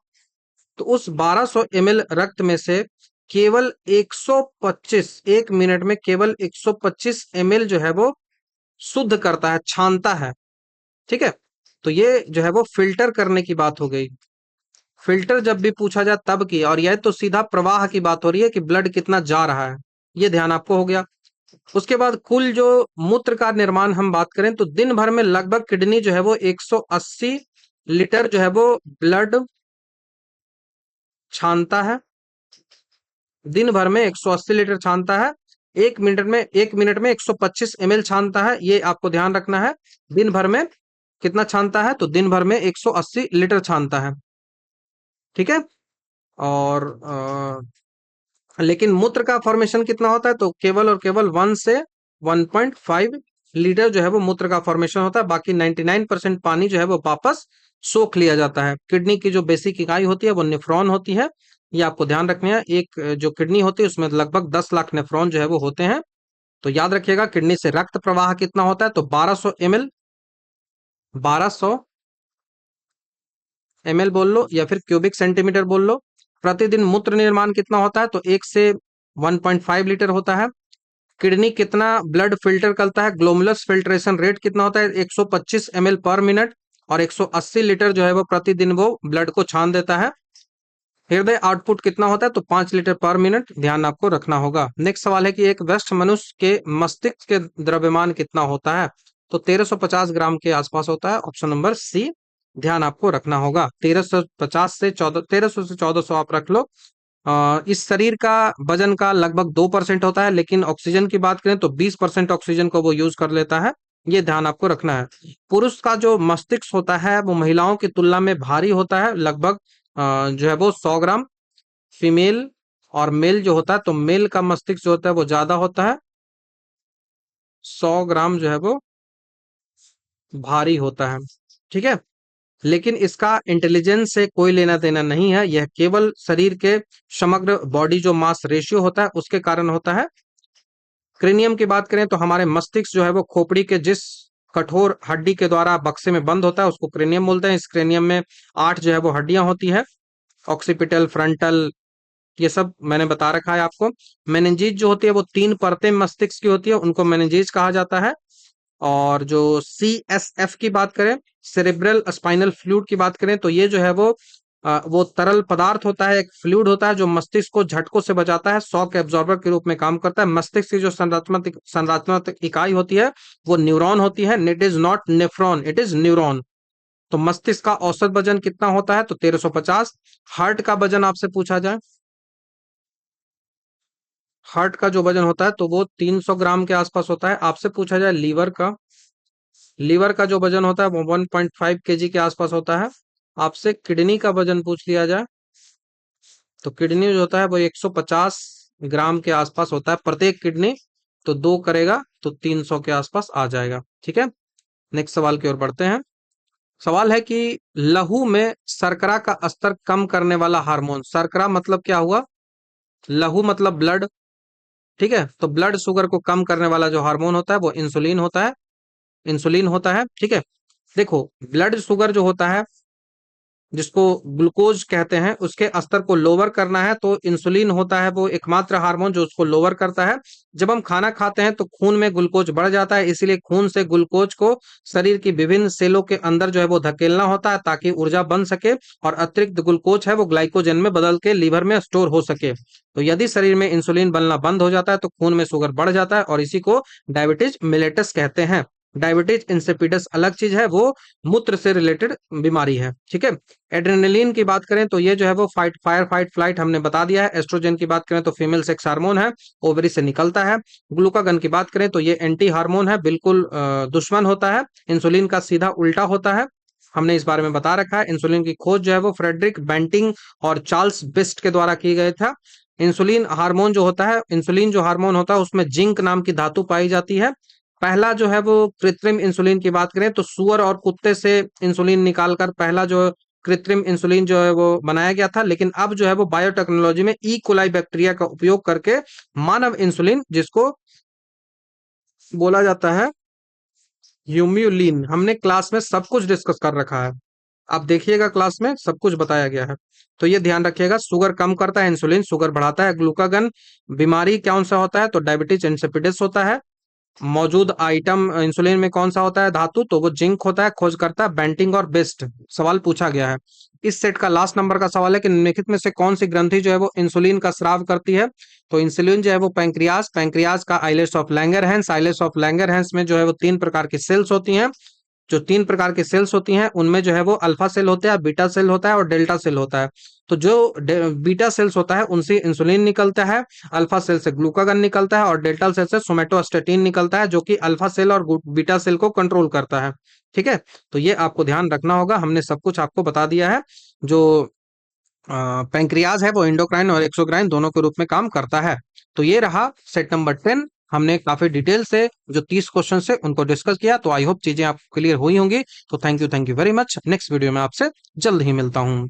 तो उस 1200 ml रक्त में से केवल 125, 1 मिनट में केवल 125 ml जो है वो शुद्ध करता है, छानता है। ठीक है, तो ये जो है वो फिल्टर करने की बात हो गई। फिल्टर जब भी पूछा जाए तब की, और यह तो सीधा प्रवाह की बात हो रही है कि ब्लड कितना जा रहा है, ये ध्यान आपको हो गया। उसके बाद कुल जो मूत्र का निर्माण हम बात करें तो दिन भर में लगभग किडनी जो है वो 180 लीटर जो है वो ब्लड छानता है। दिन भर में 180 लीटर छानता है। 1 मिनट में 125 ml छानता है, ये आपको ध्यान रखना है। दिन भर में कितना छानता है, तो दिन भर में 180 लीटर छानता है। ठीक है, और लेकिन मूत्र का फॉर्मेशन कितना होता है, तो केवल और केवल 1 से 1.5 लीटर जो है वो मूत्र का फॉर्मेशन होता है। बाकी 99% पानी जो है वो वापस सोख लिया जाता है। किडनी की जो बेसिक इकाई होती है वो नेफ्रॉन होती है, ये आपको ध्यान रखना है। एक जो किडनी होती है उसमें लगभग 10 लाख नेफ्रॉन जो है वो होते हैं। तो याद रखिएगा किडनी से रक्त प्रवाह कितना होता है, तो 1200 ml, 1200 ml बोल लो या फिर क्यूबिक सेंटीमीटर बोल लो। प्रतिदिन मूत्र निर्माण कितना होता है, तो 1 से 1.5 लीटर होता है। किडनी कितना ब्लड फिल्टर करता है, ग्लोमुलस फिल्ट्रेशन रेट कितना होता है, 125 ml पर मिनट, और 180 लीटर जो है वो प्रतिदिन वो ब्लड को छान देता है। हृदय आउटपुट कितना होता है, तो 5 लीटर पर मिनट, ध्यान आपको रखना होगा। नेक्स्ट सवाल है कि एक वयस्क मनुष्य के मस्तिष्क के द्रव्यमान कितना होता है, तो 1350 ग्राम के आसपास होता है, ऑप्शन नंबर सी ध्यान आपको रखना होगा। 1350 से 14, 1300 से 1400 आप रख लो। इस शरीर का वजन का लगभग 2% होता है, लेकिन ऑक्सीजन की बात करें तो 20% ऑक्सीजन को वो यूज कर लेता है, ये ध्यान आपको रखना है। पुरुष का जो मस्तिष्क होता है वो महिलाओं की तुलना में भारी होता है, लगभग जो है वो 100 ग्राम। फीमेल और मेल जो होता है, तो मेल का मस्तिष्क जो होता है वो ज्यादा होता है, 100 ग्राम जो है वो भारी होता है। ठीक है, लेकिन इसका इंटेलिजेंस से कोई लेना देना नहीं है, यह केवल शरीर के समग्र बॉडी जो मास रेशियो होता है उसके कारण होता है। क्रेनियम की बात करें तो हमारे मस्तिष्क जो है वो खोपड़ी के जिस कठोर हड्डी के द्वारा बक्से में बंद होता है उसको क्रेनियम बोलते हैं। इस क्रेनियम में 8 जो है वो हड्डियां होती है, ऑक्सीपिटल, फ्रंटल, ये सब मैंने बता रखा है आपको। मेनिंजेस जो होती है वो 3 परतें मस्तिष्क की होती है, उनको मेनिंजेस कहा जाता है। और जो CSF की बात करें, सेरेब्रल स्पाइनल फ्लूइड की बात करें, तो ये जो है वो तरल पदार्थ होता है, एक फ्लूइड होता है जो मस्तिष्क को झटकों से बचाता है, शॉक एब्जॉर्बर के रूप में काम करता है। मस्तिष्क की जो संरचनात्मक इकाई होती है वो न्यूरॉन होती है। It is not nephron, it is neuron. तो मस्तिष्क का औसत वजन कितना होता है, तो 1350। हार्ट का वजन आपसे पूछा जाए, हार्ट का जो वजन होता है तो वो 300 ग्राम के आसपास होता है। आपसे पूछा जाए लीवर का, लीवर का जो वजन होता है वो 1.5 केजी के आसपास होता है। आपसे किडनी का वजन पूछ लिया जाए तो किडनी जो होता है वो 150 ग्राम के आसपास होता है प्रत्येक किडनी, तो दो करेगा तो 300 के आसपास आ जाएगा। ठीक है, नेक्स्ट सवाल की ओर बढ़ते हैं। सवाल है कि लहू में शर्करा का स्तर कम करने वाला हार्मोन, शर्करा मतलब क्या हुआ, लहू मतलब ब्लड। ठीक है, तो ब्लड शुगर को कम करने वाला जो हार्मोन होता है वो इंसुलिन होता है, इंसुलिन होता है। ठीक है, देखो ब्लड शुगर जो होता है जिसको ग्लूकोज कहते हैं उसके स्तर को लोअर करना है तो इंसुलिन होता है वो एकमात्र हार्मोन जो उसको लोअर करता है। जब हम खाना खाते हैं तो खून में ग्लूकोज बढ़ जाता है, इसीलिए खून से ग्लूकोज को शरीर की विभिन्न सेलों के अंदर जो है वो धकेलना होता है ताकि ऊर्जा बन सके, और अतिरिक्त ग्लूकोज है वो ग्लाइकोजन में बदल के लीवर में स्टोर हो सके। तो यदि शरीर में इंसुलिन बनना बंद हो जाता है तो खून में शुगर बढ़ जाता है, और इसी को डायबिटीज मिलेटस कहते हैं। डायबिटीज इंसिपिडस अलग चीज है, वो मूत्र से रिलेटेड बीमारी है। ठीक है, एड्रेनलिन की बात करें तो ये जो है वो फायर फाइट फ्लाइट हमने बता दिया है। एस्ट्रोजन की बात करें तो फीमेल सेक्स हार्मोन है, ओवरी से निकलता है। ग्लूकागन की बात करें तो ये एंटी हार्मोन है, बिल्कुल दुश्मन होता है, इंसुलिन का सीधा उल्टा होता है। हमने इस बारे में बता रखा है। इंसुलिन की खोज जो है वो फ्रेडरिक बेंटिंग और चार्ल्स बिस्ट के द्वारा की गई था। इंसुलिन हार्मोन जो होता है, इंसुलिन जो हार्मोन होता है उसमें जिंक नाम की धातु पाई जाती है। पहला जो है वो कृत्रिम इंसुलिन की बात करें तो सुअर और कुत्ते से इंसुलिन निकालकर पहला जो कृत्रिम इंसुलिन जो है वो बनाया गया था। लेकिन अब जो है वो बायोटेक्नोलॉजी में ई कोलाई बैक्टीरिया का उपयोग करके मानव इंसुलिन, जिसको बोला जाता है ह्यूम्युलिन, हमने क्लास में सब कुछ डिस्कस कर रखा है। आप देखिएगा क्लास में सब कुछ बताया गया है। तो ये ध्यान रखिएगा, शुगर कम करता है इंसुलिन, शुगर बढ़ाता है ग्लूकागन। बीमारी कौन सा होता है तो डायबिटीज इंसिपिडिस होता है। मौजूद आइटम इंसुलिन में कौन सा होता है धातु, तो वो जिंक होता है। खोज करता है बेंटिंग और बेस्ट। सवाल पूछा गया है। इस सेट का लास्ट नंबर का सवाल है कि निम्नलिखित में से कौन सी ग्रंथि जो है वो इंसुलिन का स्राव करती है। तो इंसुलिन जो है वो पैंक्रियाज, पैंक्रियाज का islets of Langerhans, islets of Langerhans में जो है वो 3 प्रकार की सेल्स होती हैं। जो 3 प्रकार की सेल्स होती हैं उनमें जो है वो अल्फा सेल होता है, बीटा सेल होता है और डेल्टा सेल होता है। तो जो बीटा सेल्स होता है उनसे इंसुलिन निकलता है, अल्फा सेल से ग्लूकागन निकलता है और डेल्टा सेल से सोमेटोस्टेटिन निकलता है, जो कि अल्फा सेल और बीटा सेल को कंट्रोल करता है। ठीक है, तो ये आपको ध्यान रखना होगा। हमने सब कुछ आपको बता दिया है। जो पैंक्रियाज है वो एंडोक्राइन और एक्सोक्राइन दोनों के रूप में काम करता है। तो ये रहा सेट नंबर 10। हमने काफी डिटेल से जो 30 क्वेश्चन है उनको डिस्कस किया। तो आई होप चीजें आपको क्लियर हुई होंगी। तो thank you very much. Next video में आपसे जल्द ही मिलता हूँ।